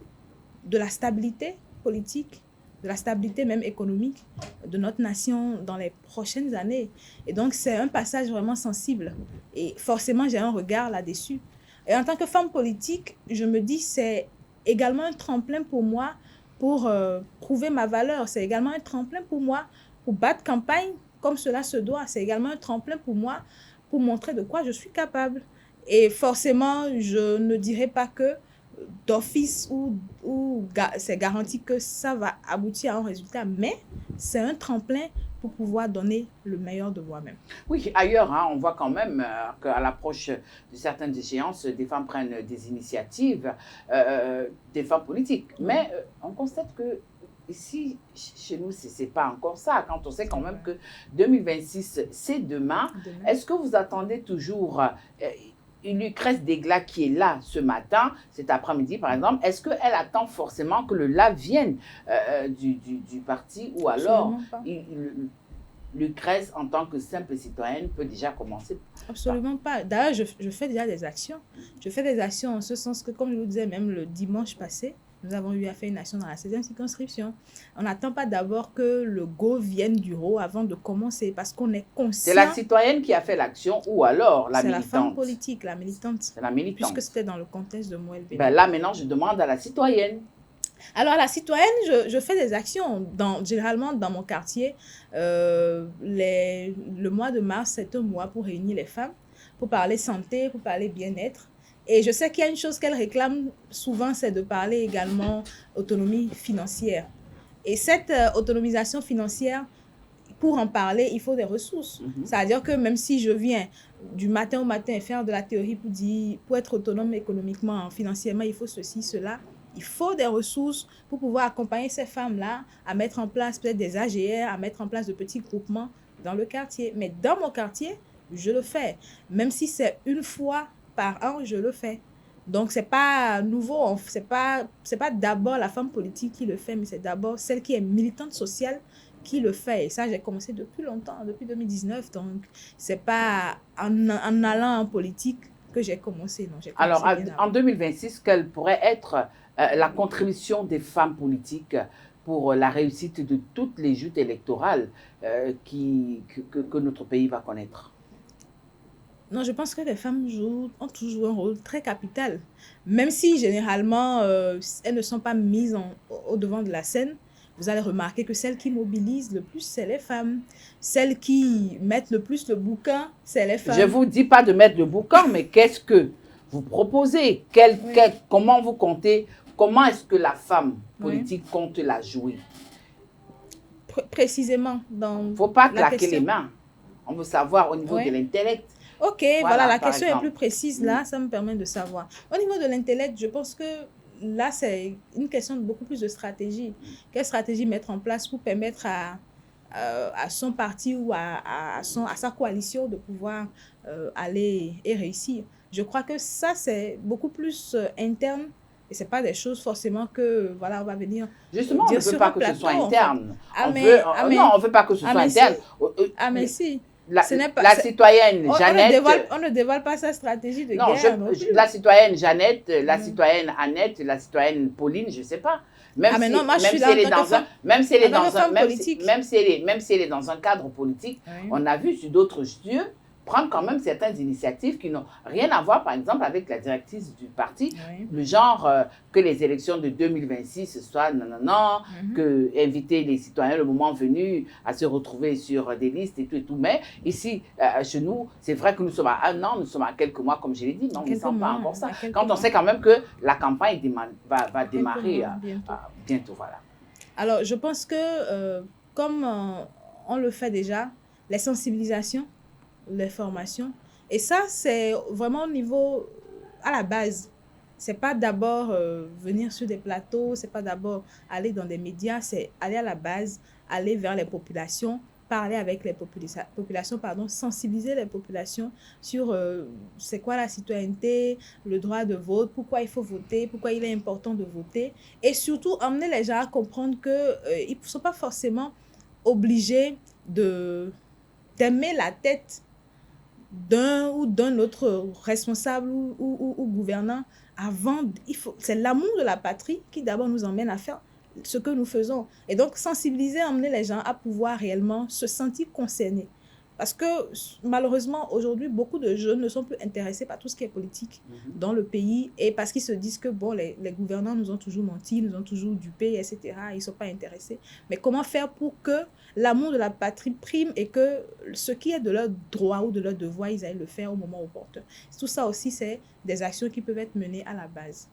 de la stabilité politique, de la stabilité même économique de notre nation dans les prochaines années. Et donc, c'est un passage vraiment sensible. Et forcément, j'ai un regard là-dessus. Et en tant que femme politique, je me dis c'est également un tremplin pour moi pour prouver ma valeur. C'est également un tremplin pour moi pour battre campagne comme cela se doit. C'est également un tremplin pour moi pour montrer de quoi je suis capable. Et forcément, je ne dirais pas que d'office ou c'est garanti que ça va aboutir à un résultat, mais c'est un tremplin pour pouvoir donner le meilleur de moi-même. Oui, ailleurs, hein, on voit quand même qu'à l'approche de certaines échéances, des femmes prennent des initiatives, des femmes politiques. Mais on constate que ici, chez nous, ce n'est pas encore ça. Quand on sait quand même que 2026, c'est demain. Est-ce que vous attendez toujours une Lucrèce Degla qui est là ce matin, cet après-midi par exemple, est-ce qu'elle attend forcément que le là vienne du parti ou alors Lucrèce en tant que simple citoyenne peut déjà commencer? Absolument pas. D'ailleurs, je fais déjà des actions. Je fais des actions en ce sens que, comme je vous disais, même le dimanche passé, nous avons eu à faire une action dans la 16e circonscription. On n'attend pas d'abord que le go vienne du haut avant de commencer parce qu'on est conscient. C'est la citoyenne qui a fait l'action ou alors la militante? C'est la femme politique, la militante. C'est la militante. Puisque c'était dans le contexte de Moël Bénin. Ben là, maintenant, je demande à la citoyenne. Alors, la citoyenne, je fais des actions. Généralement, dans mon quartier, le mois de mars, c'est un mois pour réunir les femmes, pour parler santé, pour parler bien-être. Et je sais qu'il y a une chose qu'elle réclame souvent, c'est de parler également autonomie financière. Et cette autonomisation financière, pour en parler, il faut des ressources. C'est-à-dire que même si je viens du matin au matin faire de la théorie pour dire, pour être autonome économiquement, financièrement, il faut ceci, cela, il faut des ressources pour pouvoir accompagner ces femmes-là à mettre en place peut-être des AGR, à mettre en place de petits groupements dans le quartier. Mais dans mon quartier, je le fais. Même si c'est une fois par an, je le fais. Donc, ce n'est pas nouveau. Ce n'est pas d'abord la femme politique qui le fait, mais c'est d'abord celle qui est militante sociale qui le fait. Et ça, j'ai commencé depuis longtemps, depuis 2019. Donc, ce n'est pas en allant en politique que j'ai commencé. Non, alors, en 2026, quelle pourrait être la contribution des femmes politiques pour la réussite de toutes les joutes électorales que notre pays va connaître? Non, je pense que les femmes ont toujours un rôle très capital. Même si, généralement, elles ne sont pas mises au devant de la scène, vous allez remarquer que celles qui mobilisent le plus, c'est les femmes. Celles qui mettent le plus le boucan, c'est les femmes. Je ne vous dis pas de mettre le boucan, mais qu'est-ce que vous proposez? Comment vous comptez? Comment est-ce que la femme politique compte la jouer? Précisément dans il ne faut pas claquer les mains. On veut savoir au niveau de l'intellect. Ok, voilà, la question est plus précise là, ça me permet de savoir. Au niveau de l'intellect, je pense que là, c'est une question de beaucoup plus de stratégie. Quelle stratégie mettre en place pour permettre à son parti ou à sa coalition de pouvoir aller et réussir? Je crois que ça, c'est beaucoup plus interne. Et ce n'est pas des choses forcément que, voilà, on va venir. Justement, on ne veut pas que ce soit interne. Non, on ne veut pas que ce soit interne. Mais si. La citoyenne Jeannette... On ne dévoile pas sa stratégie de guerre. La citoyenne Jeannette, la citoyenne Annette, la citoyenne Pauline, je ne sais pas. Même si elle est dans un cadre politique, on a vu sur d'autres lieux prendre quand même certaines initiatives qui n'ont rien à voir, par exemple, avec la directrice du parti, le genre que les élections de 2026 soient que inviter les citoyens le moment venu à se retrouver sur des listes et tout. Mais ici, chez nous, c'est vrai que nous sommes à un an, nous sommes à quelques mois, comme je l'ai dit, mais on ne sent pas encore ça. Quand on sait quand même que la campagne va démarrer bientôt. Voilà. Alors, je pense que comme on le fait déjà, les sensibilisations, les formations. Et ça, c'est vraiment au niveau, à la base. C'est pas d'abord venir sur des plateaux, c'est pas d'abord aller dans des médias, c'est aller à la base, aller vers les populations, parler avec les populations, sensibiliser les populations sur c'est quoi la citoyenneté, le droit de vote, pourquoi il faut voter, pourquoi il est important de voter. Et surtout, emmener les gens à comprendre qu'ils ne sont pas forcément obligés d'aimer la tête d'un ou d'un autre responsable ou gouvernant avant. C'est l'amour de la patrie qui d'abord nous emmène à faire ce que nous faisons. Et donc, sensibiliser, emmener les gens à pouvoir réellement se sentir concernés. Parce que malheureusement, aujourd'hui, beaucoup de jeunes ne sont plus intéressés par tout ce qui est politique dans le pays et parce qu'ils se disent que bon, les gouvernants nous ont toujours menti, nous ont toujours dupés, etc. Ils ne sont pas intéressés. Mais comment faire pour que l'amour de la patrie prime et que ce qui est de leur droit ou de leur devoir, ils aillent le faire au moment opportun. Tout ça aussi, c'est des actions qui peuvent être menées à la base.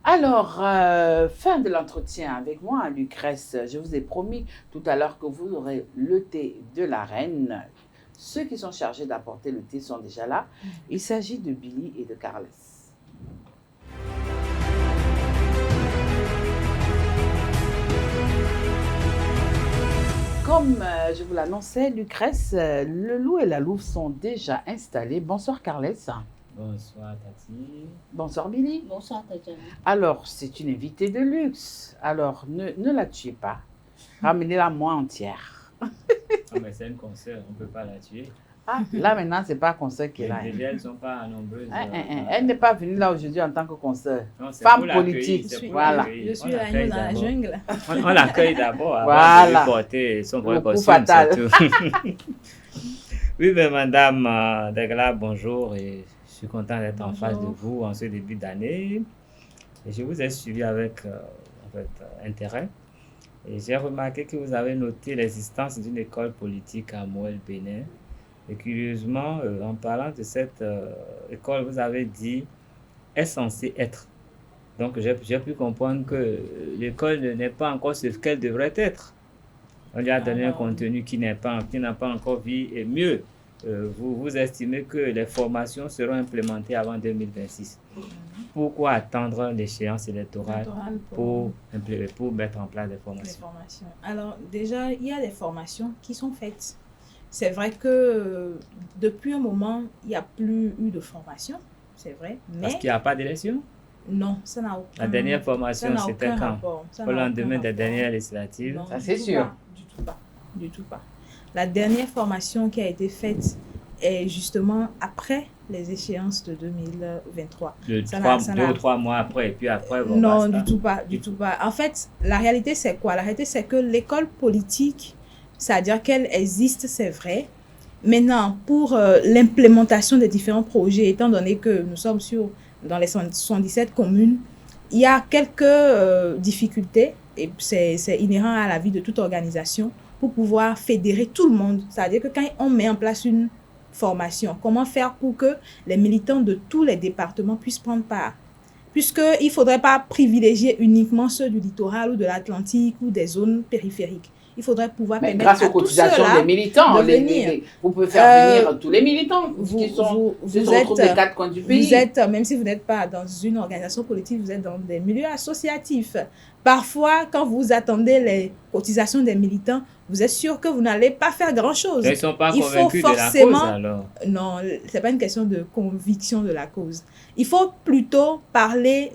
Alors, fin de l'entretien avec moi, Lucrèce. Je vous ai promis tout à l'heure que vous aurez le thé de la reine. Ceux qui sont chargés d'apporter le thé sont déjà là. Il s'agit de Billy et de Carles. Comme je vous l'annonçais, Lucrèce, le loup et la louve sont déjà installés. Bonsoir, Carles. Bonsoir, Tati. Bonsoir, Billy. Bonsoir, Tati. Alors, c'est une invitée de luxe. Alors, ne la tuez pas. Ramenez-la moi entière. Mais c'est un concert, on ne peut pas la tuer. Ah, là maintenant, ce n'est pas un concert qui est là. Déjà, elles ne sont pas nombreuses. Elle n'est pas venue là aujourd'hui en tant que concert. Non, femme politique. Voilà. Je suis l'agneau dans la jungle. On l'accueille d'abord avant de lui porter son vrai costume. Fatal. Oui, mais madame Degla, bonjour. Et je suis content d'être en face de vous en ce début d'année. Et je vous ai suivi avec intérêt. Et j'ai remarqué que vous avez noté l'existence d'une école politique à Moël-Bénin. Et curieusement, en parlant de cette école, vous avez dit est censée être. Donc, j'ai pu comprendre que l'école n'est pas encore ce qu'elle devrait être. On lui a donné un contenu qui n'a pas encore vu. Et mieux, vous estimez que les formations seront implémentées avant 2026. Pourquoi attendre l'échéance électorale pour mettre en place des formations? Alors déjà, il y a des formations qui sont faites. C'est vrai que depuis un moment, il n'y a plus eu de formation, c'est vrai. Mais parce qu'il n'y a pas d'élection? Non, ça n'a aucun. La dernière formation, c'était quand? Au lendemain des dernières législatives? Non, ça, c'est sûr. Du tout pas. La dernière formation qui a été faite est justement après les échéances de 2023. 2 ou 3 mois après, et puis après... Bon, non, du tout pas. En fait, la réalité, c'est quoi? La réalité, c'est que l'école politique, c'est-à-dire qu'elle existe, c'est vrai. Maintenant, pour l'implémentation des différents projets, étant donné que nous sommes dans les 77 communes, il y a quelques difficultés, et c'est inhérent à la vie de toute organisation, pour pouvoir fédérer tout le monde. C'est-à-dire que quand on met en place une formation, comment faire pour que les militants de tous les départements puissent prendre part? Puisqu'il ne faudrait pas privilégier uniquement ceux du littoral ou de l'Atlantique ou des zones périphériques. Il faudrait pouvoir permettre à tous ceux-là de venir. Grâce aux cotisations des militants, vous pouvez faire venir tous les militants qui se retrouvent des 4 coins du pays. Même si vous n'êtes pas dans une organisation politique, vous êtes dans des milieux associatifs. Parfois, quand vous attendez les cotisations des militants, vous êtes sûr que vous n'allez pas faire grand-chose. Ils ne sont pas convaincus de la cause, alors? Non, ce n'est pas une question de conviction de la cause. Il faut plutôt parler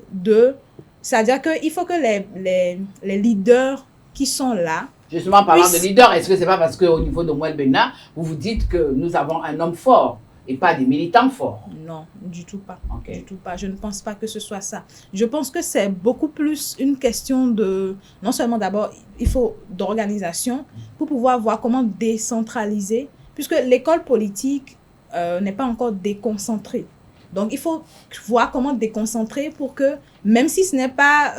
c'est-à-dire qu'il faut que les leaders qui sont là... Justement, en parlant de leader, est-ce que ce n'est pas parce qu'au niveau de Mouel Bénin, vous vous dites que nous avons un homme fort et pas des militants forts? Non, du tout pas. Okay. Du tout pas. Je ne pense pas que ce soit ça. Je pense que c'est beaucoup plus une question de... Non seulement d'abord, il faut d'organisation pour pouvoir voir comment décentraliser, puisque l'école politique n'est pas encore déconcentrée. Donc, il faut voir comment déconcentrer pour que, même si ce n'est pas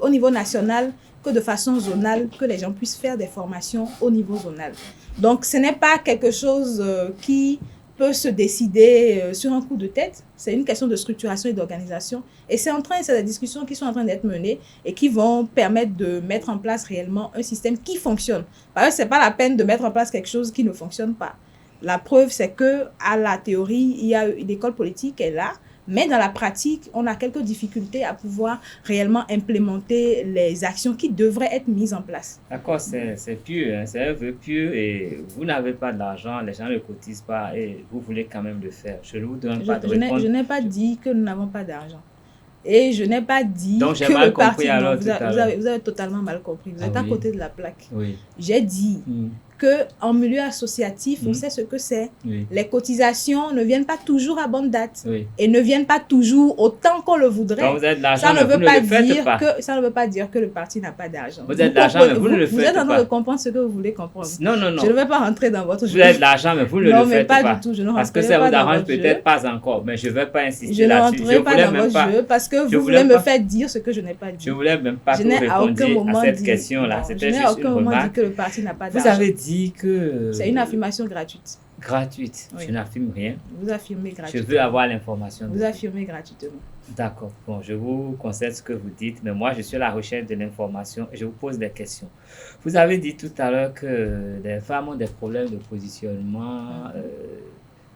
au niveau national, que de façon zonale, que les gens puissent faire des formations au niveau zonal. Donc, ce n'est pas quelque chose qui peut se décider sur un coup de tête. C'est une question de structuration et d'organisation. Et c'est des discussions qui sont en train d'être menées et qui vont permettre de mettre en place réellement un système qui fonctionne. Parce que ce n'est pas la peine de mettre en place quelque chose qui ne fonctionne pas. La preuve, c'est que à la théorie, il y a l'école politique est là, mais dans la pratique, on a quelques difficultés à pouvoir réellement implémenter les actions qui devraient être mises en place. D'accord, c'est pieux, hein, c'est un vœu pieux et vous n'avez pas d'argent, les gens ne cotisent pas et vous voulez quand même le faire. Je ne vous donne pas de réponse. Je n'ai pas dit que nous n'avons pas d'argent. Et je n'ai pas dit donc, j'ai que mal le parti... compris alors vous avez totalement mal compris. Vous êtes à côté de la plaque. Oui. J'ai dit qu'en milieu associatif, on sait ce que c'est. Oui. Les cotisations ne viennent pas toujours à bonne date. Oui. Et ne viennent pas toujours autant qu'on le voudrait. Donc vous êtes de l'argent, ça, mais vous ne le faites pas. Ça ne veut pas dire que le parti n'a pas d'argent. Vous êtes de l'argent, mais vous ne le faites pas. Vous êtes en train de comprendre ce que vous voulez comprendre. Non. Je ne vais pas rentrer dans votre jeu. Vous êtes de l'argent, mais vous ne le faites pas. Non, mais pas du tout. Je ne parce que ça vous arrange peut-être pas encore. Mais je ne vais pas insister là-dessus. Je ne rentrerai pas dans votre jeu parce que vous voulez me faire dire ce que je n'ai pas dit. Je ne voulais même pas que vous répondiez à cette question-là. C'était juste une remarque. Je n'ai à aucun moment dit que le parti n'a pas d'argent. Vous avez dit que... C'est une affirmation gratuite. Gratuite. Oui. Je n'affirme rien. Vous affirmez gratuitement. Je veux avoir l'information. Vous affirmez gratuitement. D'accord. Bon, je vous concède ce que vous dites, mais moi, je suis à la recherche de l'information et je vous pose des questions. Vous avez dit tout à l'heure que les femmes ont des problèmes de positionnement.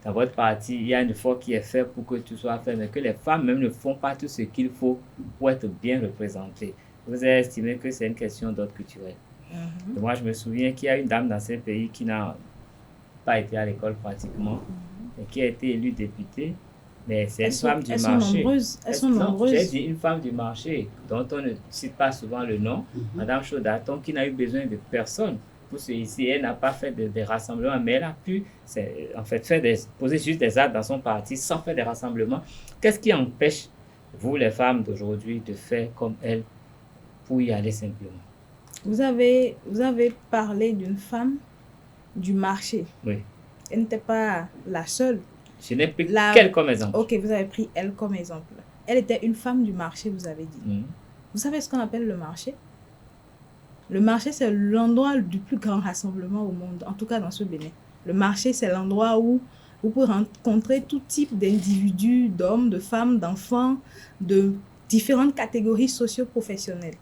Dans votre parti, il y a un effort qui est fait pour que tout soit fait, mais que les femmes même ne font pas tout ce qu'il faut pour être bien représentées. Vous avez estimé que c'est une question d'ordre culturel. Et moi, je me souviens qu'il y a une dame dans ce pays qui n'a pas été à l'école pratiquement et qui a été élue députée, mais c'est une femme du marché. Elles sont nombreuses. J'ai dit une femme du marché dont on ne cite pas souvent le nom, Madame Chaudaton, qui n'a eu besoin de personne pour se ici. Elle n'a pas fait des rassemblements, mais elle a pu en fait, poser juste des actes dans son parti sans faire des rassemblements. Qu'est-ce qui empêche, vous les femmes d'aujourd'hui, de faire comme elle pour y aller simplement? Vous avez parlé d'une femme du marché. Oui. Elle n'était pas la seule. Je n'ai pris qu'elle comme exemple. Ok, vous avez pris elle comme exemple. Elle était une femme du marché, vous avez dit. Vous savez ce qu'on appelle le marché? Le marché, c'est l'endroit du plus grand rassemblement au monde, en tout cas dans ce Bénin. Le marché, c'est l'endroit où vous pouvez rencontrer tout type d'individus, d'hommes, de femmes, d'enfants, de différentes catégories socio-professionnelles.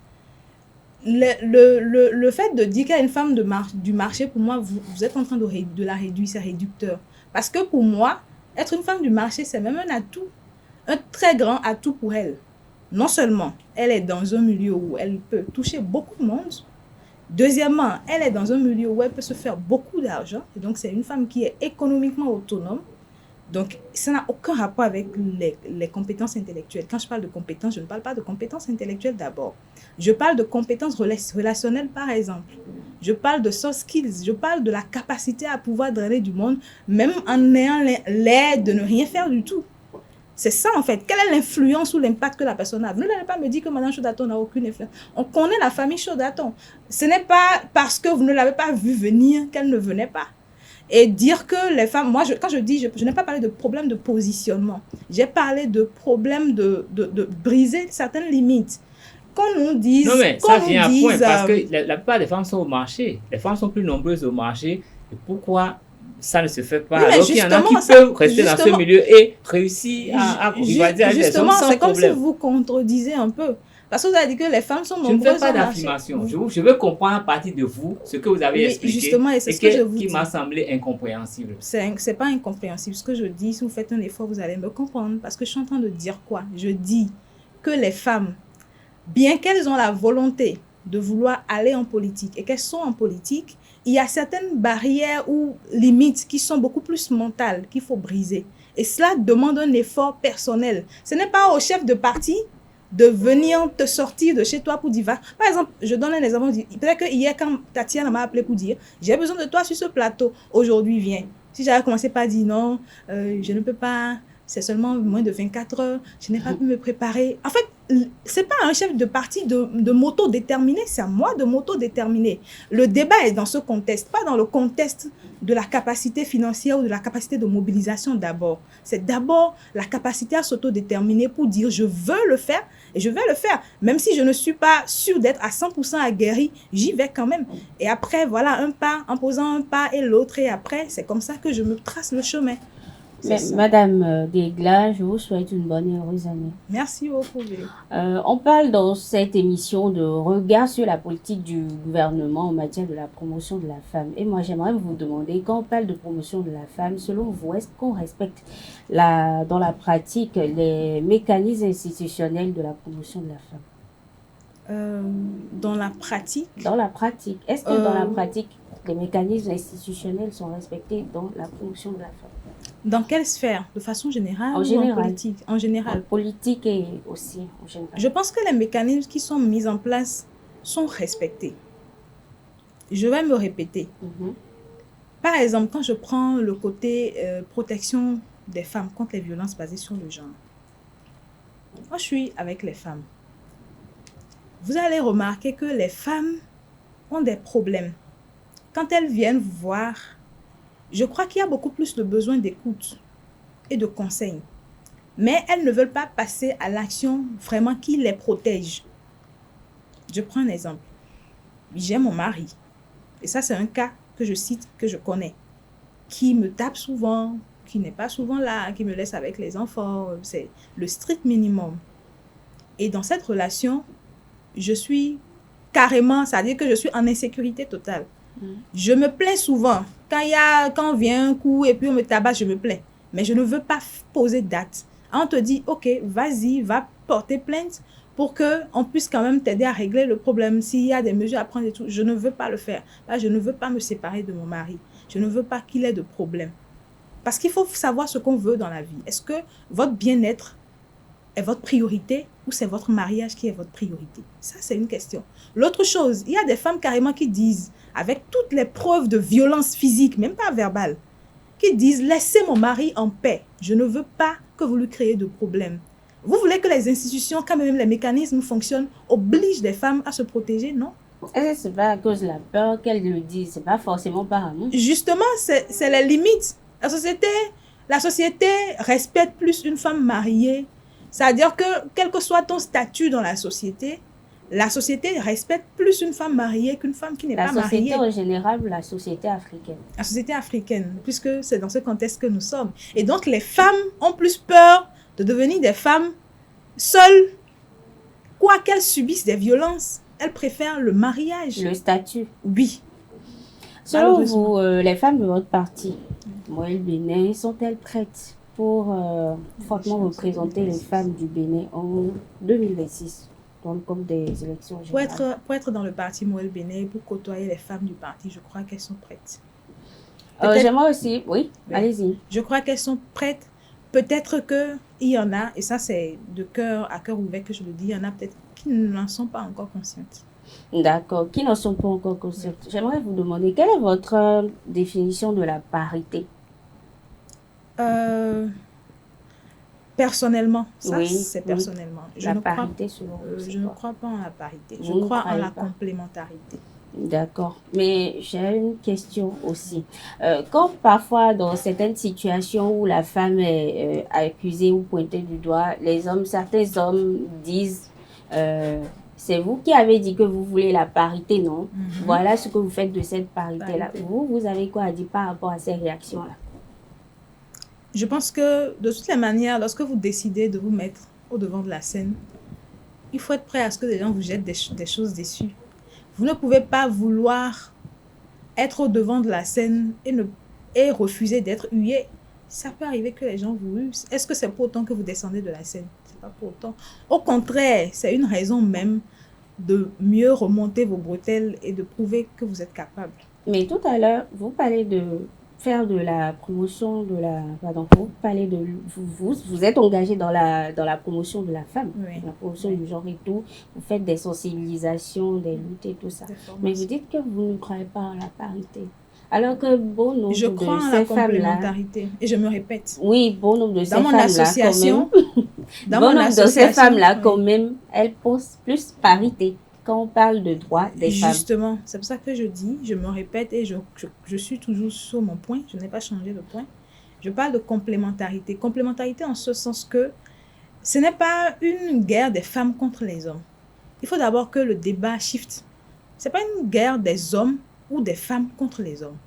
le fait de dire qu'il y a une femme du marché, pour moi, vous êtes en train de la réduire, c'est réducteur. Parce que pour moi, être une femme du marché, c'est même un atout, un très grand atout pour elle. Non seulement, elle est dans un milieu où elle peut toucher beaucoup de monde. Deuxièmement, elle est dans un milieu où elle peut se faire beaucoup d'argent. Et donc, c'est une femme qui est économiquement autonome. Donc, ça n'a aucun rapport avec les compétences intellectuelles. Quand je parle de compétences, je ne parle pas de compétences intellectuelles d'abord. Je parle de compétences relationnelles, par exemple. Je parle de soft skills. Je parle de la capacité à pouvoir drainer du monde, même en ayant l'air de ne rien faire du tout. C'est ça, en fait. Quelle est l'influence ou l'impact que la personne a? Vous n'allez pas me dire que Madame Chaudaton n'a aucune influence. On connaît la famille Chaudaton. Ce n'est pas parce que vous ne l'avez pas vue venir qu'elle ne venait pas. Et dire que les femmes... Moi, quand je dis... Je n'ai pas parlé de problème de positionnement. J'ai parlé de problème de briser certaines limites. Qu'on nous dise... Non, mais ça vient à point, parce que la plupart des femmes sont au marché. Les femmes sont plus nombreuses au marché. Et pourquoi ça ne se fait pas? Oui, alors qu'il y en a qui peuvent rester dans ce milieu et réussir à rivaliser avec les hommes sans problème. C'est comme si vous contredisez un peu. Parce que vous avez dit que les femmes sont nombreuses. Je ne fais pas d'affirmation. Je veux comprendre à partir de vous ce que vous avez expliqué. Justement, et c'est ce que je vous dis. Qui m'a semblé incompréhensible. C'est pas incompréhensible. Ce que je dis, si vous faites un effort, vous allez me comprendre. Parce que je suis en train de dire quoi? Je dis que les femmes, bien qu'elles ont la volonté de vouloir aller en politique et qu'elles sont en politique, il y a certaines barrières ou limites qui sont beaucoup plus mentales qu'il faut briser. Et cela demande un effort personnel. Ce n'est pas au chef de parti de venir te sortir de chez toi pour dire, par exemple, je donne un exemple, peut-être que hier quand Tatiana m'a appelé pour dire, j'ai besoin de toi sur ce plateau, aujourd'hui viens. Si j'avais commencé par dire non, je ne peux pas, c'est seulement moins de 24 heures, je n'ai pas pu me préparer. En fait, c'est pas un chef de parti de m'auto-déterminer, c'est à moi de m'auto-déterminer. Le débat est dans ce contexte, pas dans le contexte de la capacité financière ou de la capacité de mobilisation d'abord. C'est d'abord la capacité à s'auto-déterminer pour dire je veux le faire et je vais le faire. Même si je ne suis pas sûre d'être à 100% aguerrie, j'y vais quand même. Et après, voilà, un pas, en posant un pas et l'autre, et après, c'est comme ça que je me trace le chemin. Madame Degla, je vous souhaite une bonne et heureuse année. Merci beaucoup. On parle dans cette émission de regard sur la politique du gouvernement en matière de la promotion de la femme. Et moi, j'aimerais vous demander, quand on parle de promotion de la femme, selon vous, est-ce qu'on respecte dans la pratique les mécanismes institutionnels de la promotion de la femme? Dans la pratique? Dans la pratique. Est-ce que dans la pratique, les mécanismes institutionnels sont respectés dans la promotion de la femme? Dans quelle sphère? De façon générale? En général. Ou en politique? En général. En politique et aussi en général. Je pense que les mécanismes qui sont mis en place sont respectés. Je vais me répéter. Par exemple, quand je prends le côté protection des femmes contre les violences basées sur le genre. Moi, je suis avec les femmes. Vous allez remarquer que les femmes ont des problèmes. Quand elles viennent vous voir, je crois qu'il y a beaucoup plus de besoin d'écoute et de conseils. Mais elles ne veulent pas passer à l'action vraiment qui les protège. Je prends un exemple. J'ai mon mari. Et ça, c'est un cas que je cite, que je connais. Qui me tape souvent, qui n'est pas souvent là, qui me laisse avec les enfants. C'est le strict minimum. Et dans cette relation, je suis carrément, c'est-à-dire que je suis en insécurité totale. Je me plains souvent. Quand vient un coup et puis on me tabasse, je me plains. Mais je ne veux pas poser date. On te dit, ok, vas-y, va porter plainte pour qu'on puisse quand même t'aider à régler le problème. S'il y a des mesures à prendre et tout, je ne veux pas le faire. Là, je ne veux pas me séparer de mon mari. Je ne veux pas qu'il ait de problème. Parce qu'il faut savoir ce qu'on veut dans la vie. Est-ce que votre bien-être est votre priorité ou c'est votre mariage qui est votre priorité? Ça, c'est une question. L'autre chose, il y a des femmes carrément qui disent, avec toutes les preuves de violence physique, même pas verbale, qui disent, laissez mon mari en paix. Je ne veux pas que vous lui créez de problèmes. Vous voulez que les institutions, quand même les mécanismes fonctionnent, obligent les femmes à se protéger, non? Est-ce que c'est pas à cause de la peur qu'elles le disent? C'est pas forcément par amour. Justement, c'est les limites. La société respecte plus une femme mariée. C'est-à-dire que, quel que soit ton statut dans la société respecte plus une femme mariée qu'une femme qui n'est pas mariée. La société en général ou la société africaine? La société africaine, puisque c'est dans ce contexte que nous sommes. Et donc, les femmes ont plus peur de devenir des femmes seules, quoi qu'elles subissent des violences. elles préfèrent le mariage. Le statut. Oui. Selon Malheureusement. vous, les femmes de votre parti, Moël Bénin, sont-elles prêtes pour fortement représenter les femmes du Bénin en 2026, donc comme des élections Pour générales? être dans le parti Moël Bénin, pour côtoyer les femmes du parti, je crois qu'elles sont prêtes. Peut-être- J'aimerais aussi, oui, Oui. allez-y. Je crois qu'elles sont prêtes. Peut-être qu'il y en a, et ça c'est de cœur à cœur ouvert que je le dis, il y en a peut-être qui n'en sont pas encore conscientes. D'accord, qui n'en sont pas encore conscientes. J'aimerais vous demander, quelle est votre définition de la parité? Personnellement, ça Oui, c'est oui. personnellement. La parité selon vous, Je c'est ne quoi? crois pas en la parité. Je Vous ne crois en croyez la pas? complémentarité. D'accord. Mais j'ai une question aussi. Quand parfois, dans certaines situations où la femme est accusée ou pointée du doigt, certains hommes disent, c'est vous qui avez dit que vous voulez la parité, non? Voilà ce que vous faites de cette parité-là. Parité. Vous avez quoi à dire par rapport à ces réactions-là? Je pense que de toutes les manières, lorsque vous décidez de vous mettre au devant de la scène, il faut être prêt à ce que les gens vous jettent des choses déçues. Vous ne pouvez pas vouloir être au devant de la scène et refuser d'être hué. Ça peut arriver que les gens vous huent. Est-ce que c'est pour autant que vous descendez de la scène? C'est pas pour autant. Au contraire, c'est une raison même de mieux remonter vos bretelles et de prouver que vous êtes capable. Mais tout à l'heure, vous parlez de faire de la promotion de la... Pardon, vous parlez de... Vous êtes engagé dans la promotion de la femme, Oui. la promotion du genre et tout. Vous faites des sensibilisations, des luttes et tout ça. Mais vous dites que vous ne croyez pas en la parité. Alors que bon nombre Je de crois en la ces femmes-là... complémentarité. Et je me répète. Oui, bon nombre de ces Dans mon femmes-là, association, quand même... Bon nombre de ces association, femmes-là, oui. quand même, elles posent plus parité quand on parle de droits des femmes. Justement, c'est pour ça que je dis, je me répète et je suis toujours sur mon point, je n'ai pas changé de point. Je parle de complémentarité. Complémentarité en ce sens que ce n'est pas une guerre des femmes contre les hommes. Il faut d'abord que le débat shift. Ce n'est pas une guerre des hommes ou des femmes contre les hommes.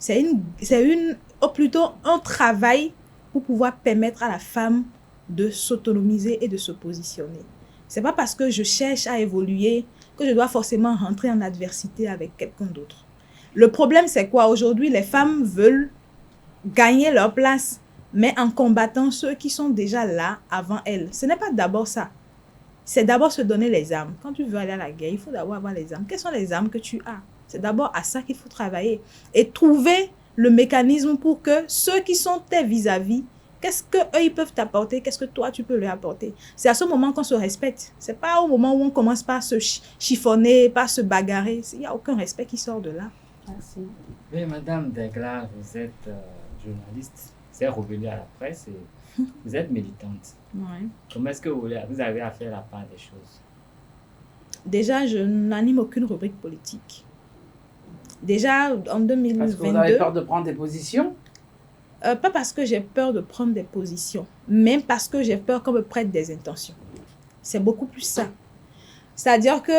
Ou plutôt un travail pour pouvoir permettre à la femme de s'autonomiser et de se positionner. C'est pas parce que je cherche à évoluer que je dois forcément rentrer en adversité avec quelqu'un d'autre. Le problème, c'est quoi? Aujourd'hui, les femmes veulent gagner leur place, mais en combattant ceux qui sont déjà là avant elles. Ce n'est pas d'abord ça. C'est d'abord se donner les armes. Quand tu veux aller à la guerre, il faut d'abord avoir les armes. Quelles sont les armes que tu as? C'est d'abord à ça qu'il faut travailler. Et trouver le mécanisme pour que ceux qui sont tes vis-à-vis, qu'est-ce qu'eux, ils peuvent t'apporter? Qu'est-ce que toi, tu peux leur apporter? C'est à ce moment qu'on se respecte. C'est pas au moment où on commence par se chiffonner, par se bagarrer. Il n'y a aucun respect qui sort de là. Merci. Oui, Madame Degla, vous êtes journaliste, vous êtes revenue à la presse et vous êtes militante. Ouais. Comment est-ce que vous avez à faire la part des choses? Déjà, je n'anime aucune rubrique politique. Déjà, en 2022... Parce que vous avez peur de prendre des positions? Pas parce que j'ai peur de prendre des positions, mais parce que j'ai peur qu'on me prête des intentions. C'est beaucoup plus ça. C'est-à-dire que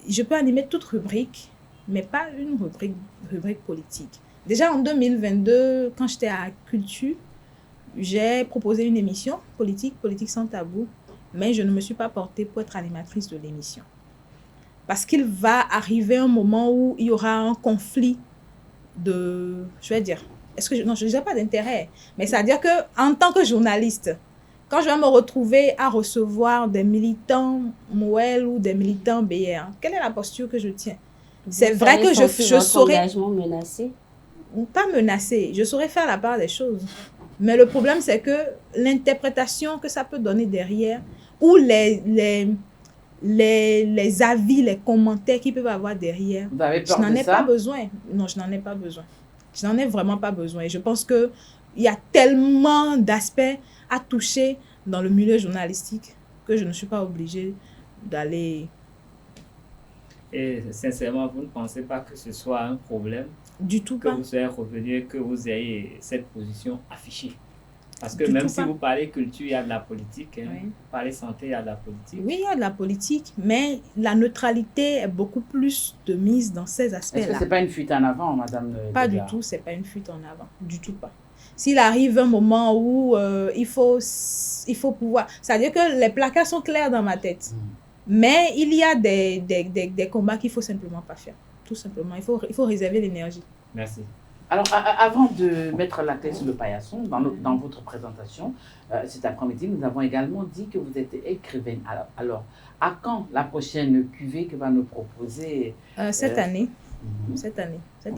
je peux animer toute rubrique, mais pas une rubrique politique. Déjà en 2022, quand j'étais à Culture, j'ai proposé une émission politique sans tabou, mais je ne me suis pas portée pour être animatrice de l'émission. Parce qu'il va arriver un moment où il y aura un conflit de, je vais dire, non, je n'ai pas d'intérêt, mais c'est-à-dire qu'en tant que journaliste, quand je vais me retrouver à recevoir des militants Moël ou des militants BR, quelle est la posture que je tiens? C'est vrai que je saurais... engagement menacé? Pas menacé, je saurais faire la part des choses. Mais le problème, c'est que l'interprétation que ça peut donner derrière, ou les avis, les commentaires qu'ils peuvent avoir derrière, Vous avez peur je n'en de ai ça? pas besoin. Non, je n'en ai pas besoin. Je n'en ai vraiment pas besoin. Et je pense qu'il y a tellement d'aspects à toucher dans le milieu journalistique que je ne suis pas obligée d'aller... Et sincèrement, vous ne pensez pas que ce soit un problème Du tout que pas. vous soyez revenu et que vous ayez cette position affichée? Parce que Du même tout si pas. vous parlez culture, il y a de la politique. Hein. Oui. Vous parlez santé, il y a de la politique. Oui, il y a de la politique, mais la neutralité est beaucoup plus de mise dans ces Est-ce que aspects-là. ce n'est pas une fuite en avant, Madame Pas Degla? du tout, c'est pas une fuite en avant. Du tout pas. S'il arrive un moment où il faut pouvoir... C'est-à-dire que les placards sont clairs dans ma tête. Mais il y a des combats qu'il ne faut simplement pas faire. Tout simplement, il faut réserver l'énergie. Merci. Alors, avant de mettre la clé sur le paillasson, dans votre présentation, cet après-midi, nous avons également dit que vous êtes écrivaine. Alors, à quand la prochaine cuvée que va nous proposer Cette année. Cette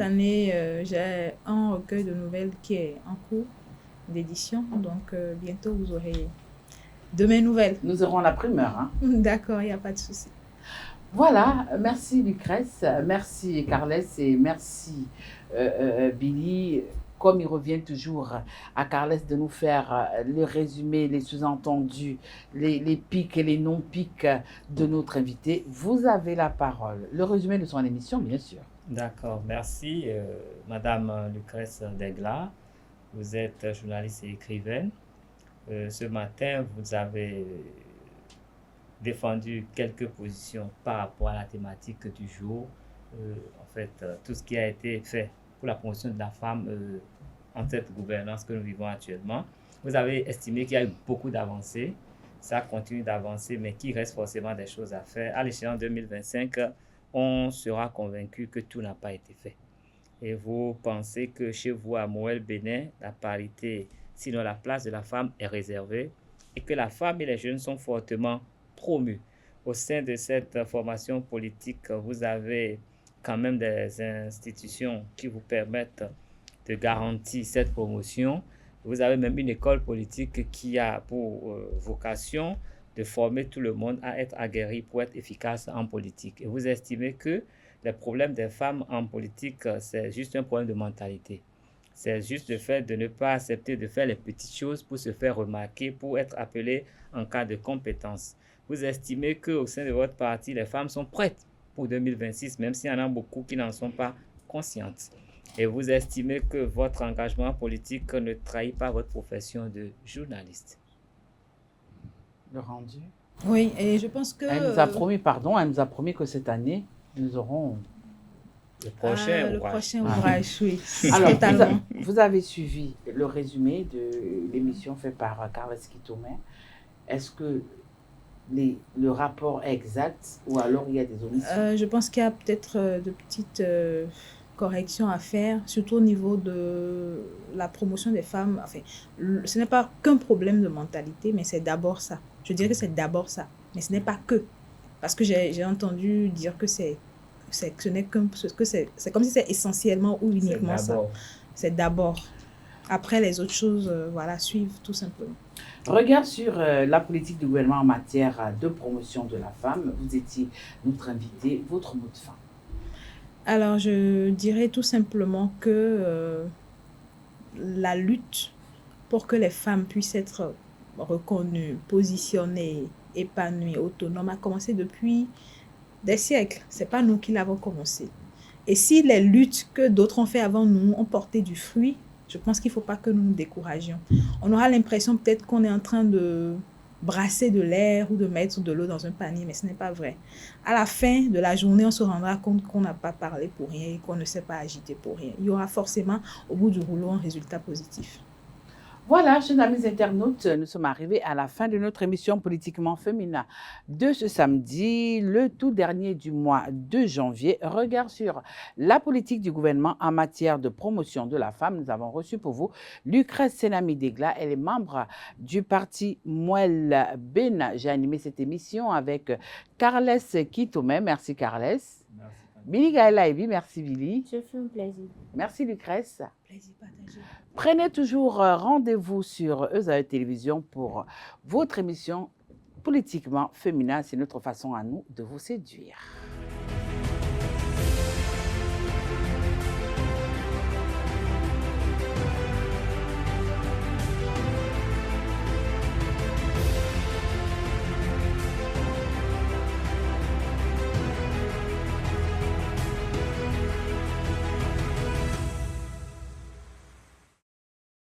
année, j'ai un recueil de nouvelles qui est en cours d'édition. Donc, bientôt, vous aurez de mes nouvelles. Nous aurons la primeur. Hein? D'accord, il n'y a pas de souci. Voilà, merci Lucrèce, merci Carles et merci Billy. Comme il revient toujours à Carles de nous faire le résumé, les sous-entendus, les pics et les non-pics de notre invité, vous avez la parole. Le résumé de son émission, bien sûr. D'accord, merci Madame Lucrèce Degla. Vous êtes journaliste et écrivaine. Ce matin, vous avez défendu quelques positions par rapport à la thématique du jour. Tout ce qui a été fait pour la promotion de la femme en cette gouvernance que nous vivons actuellement. Vous avez estimé qu'il y a eu beaucoup d'avancées. Ça continue d'avancer, mais qu'il reste forcément des choses à faire. À l'échéance 2025, on sera convaincu que tout n'a pas été fait. Et vous pensez que chez vous, à Moël-Bénin, la parité, sinon la place de la femme est réservée et que la femme et les jeunes sont fortement promus. Au sein de cette formation politique, vous avez quand même des institutions qui vous permettent de garantir cette promotion. Vous avez même une école politique qui a pour vocation de former tout le monde à être aguerri pour être efficace en politique. Et vous estimez que les problèmes des femmes en politique, c'est juste un problème de mentalité. C'est juste le fait de ne pas accepter de faire les petites choses pour se faire remarquer, pour être appelé en cas de compétence. Vous estimez qu'au sein de votre parti, les femmes sont prêtes pour 2026, même s'il y en a beaucoup qui n'en sont pas conscientes. Et vous estimez que votre engagement politique ne trahit pas votre profession de journaliste. Le rendu. Oui, et je pense que... Elle nous a promis que cette année, nous aurons le prochain ouvrage, oui. Alors, vous avez suivi le résumé de l'émission fait par Carles Quitome. Est-ce que le rapport est exact ou alors il y a des omissions? Je pense qu'il y a peut-être de petites corrections à faire, surtout au niveau de la promotion des femmes. Enfin, ce n'est pas qu'un problème de mentalité, mais c'est d'abord ça. Je dirais que c'est d'abord ça, mais ce n'est pas que. Parce que j'ai entendu dire que c'est comme si c'est essentiellement ou uniquement ça. C'est d'abord. Après, les autres choses, suivent tout simplement. Regard sur la politique du gouvernement en matière de promotion de la femme. Vous étiez notre invité. Votre mot de fin? Alors, je dirais tout simplement que la lutte pour que les femmes puissent être reconnues, positionnées, épanouies, autonomes a commencé depuis des siècles. Ce n'est pas nous qui l'avons commencé. Et si les luttes que d'autres ont fait avant nous ont porté du fruit, je pense qu'il ne faut pas que nous nous découragions. On aura l'impression peut-être qu'on est en train de brasser de l'air ou de mettre de l'eau dans un panier, mais ce n'est pas vrai. À la fin de la journée, on se rendra compte qu'on n'a pas parlé pour rien et qu'on ne s'est pas agité pour rien. Il y aura forcément au bout du rouleau un résultat positif. Voilà, chers amis internautes, nous sommes arrivés à la fin de notre émission Politiquement Féminin de ce samedi, le tout dernier du mois de janvier. Regard sur la politique du gouvernement en matière de promotion de la femme. Nous avons reçu pour vous Lucrèce Senami Degla. Elle est membre du parti Moël-Bénin. J'ai animé cette émission avec Carles Quitome. Merci Carles. Merci. Billy Gaëla Evi, merci Billy. Ce fut un plaisir. Merci Lucrèce. Plaisir partagé. Prenez toujours rendez-vous sur ESAE Télévision pour votre émission Politiquement Féminin. C'est notre façon à nous de vous séduire.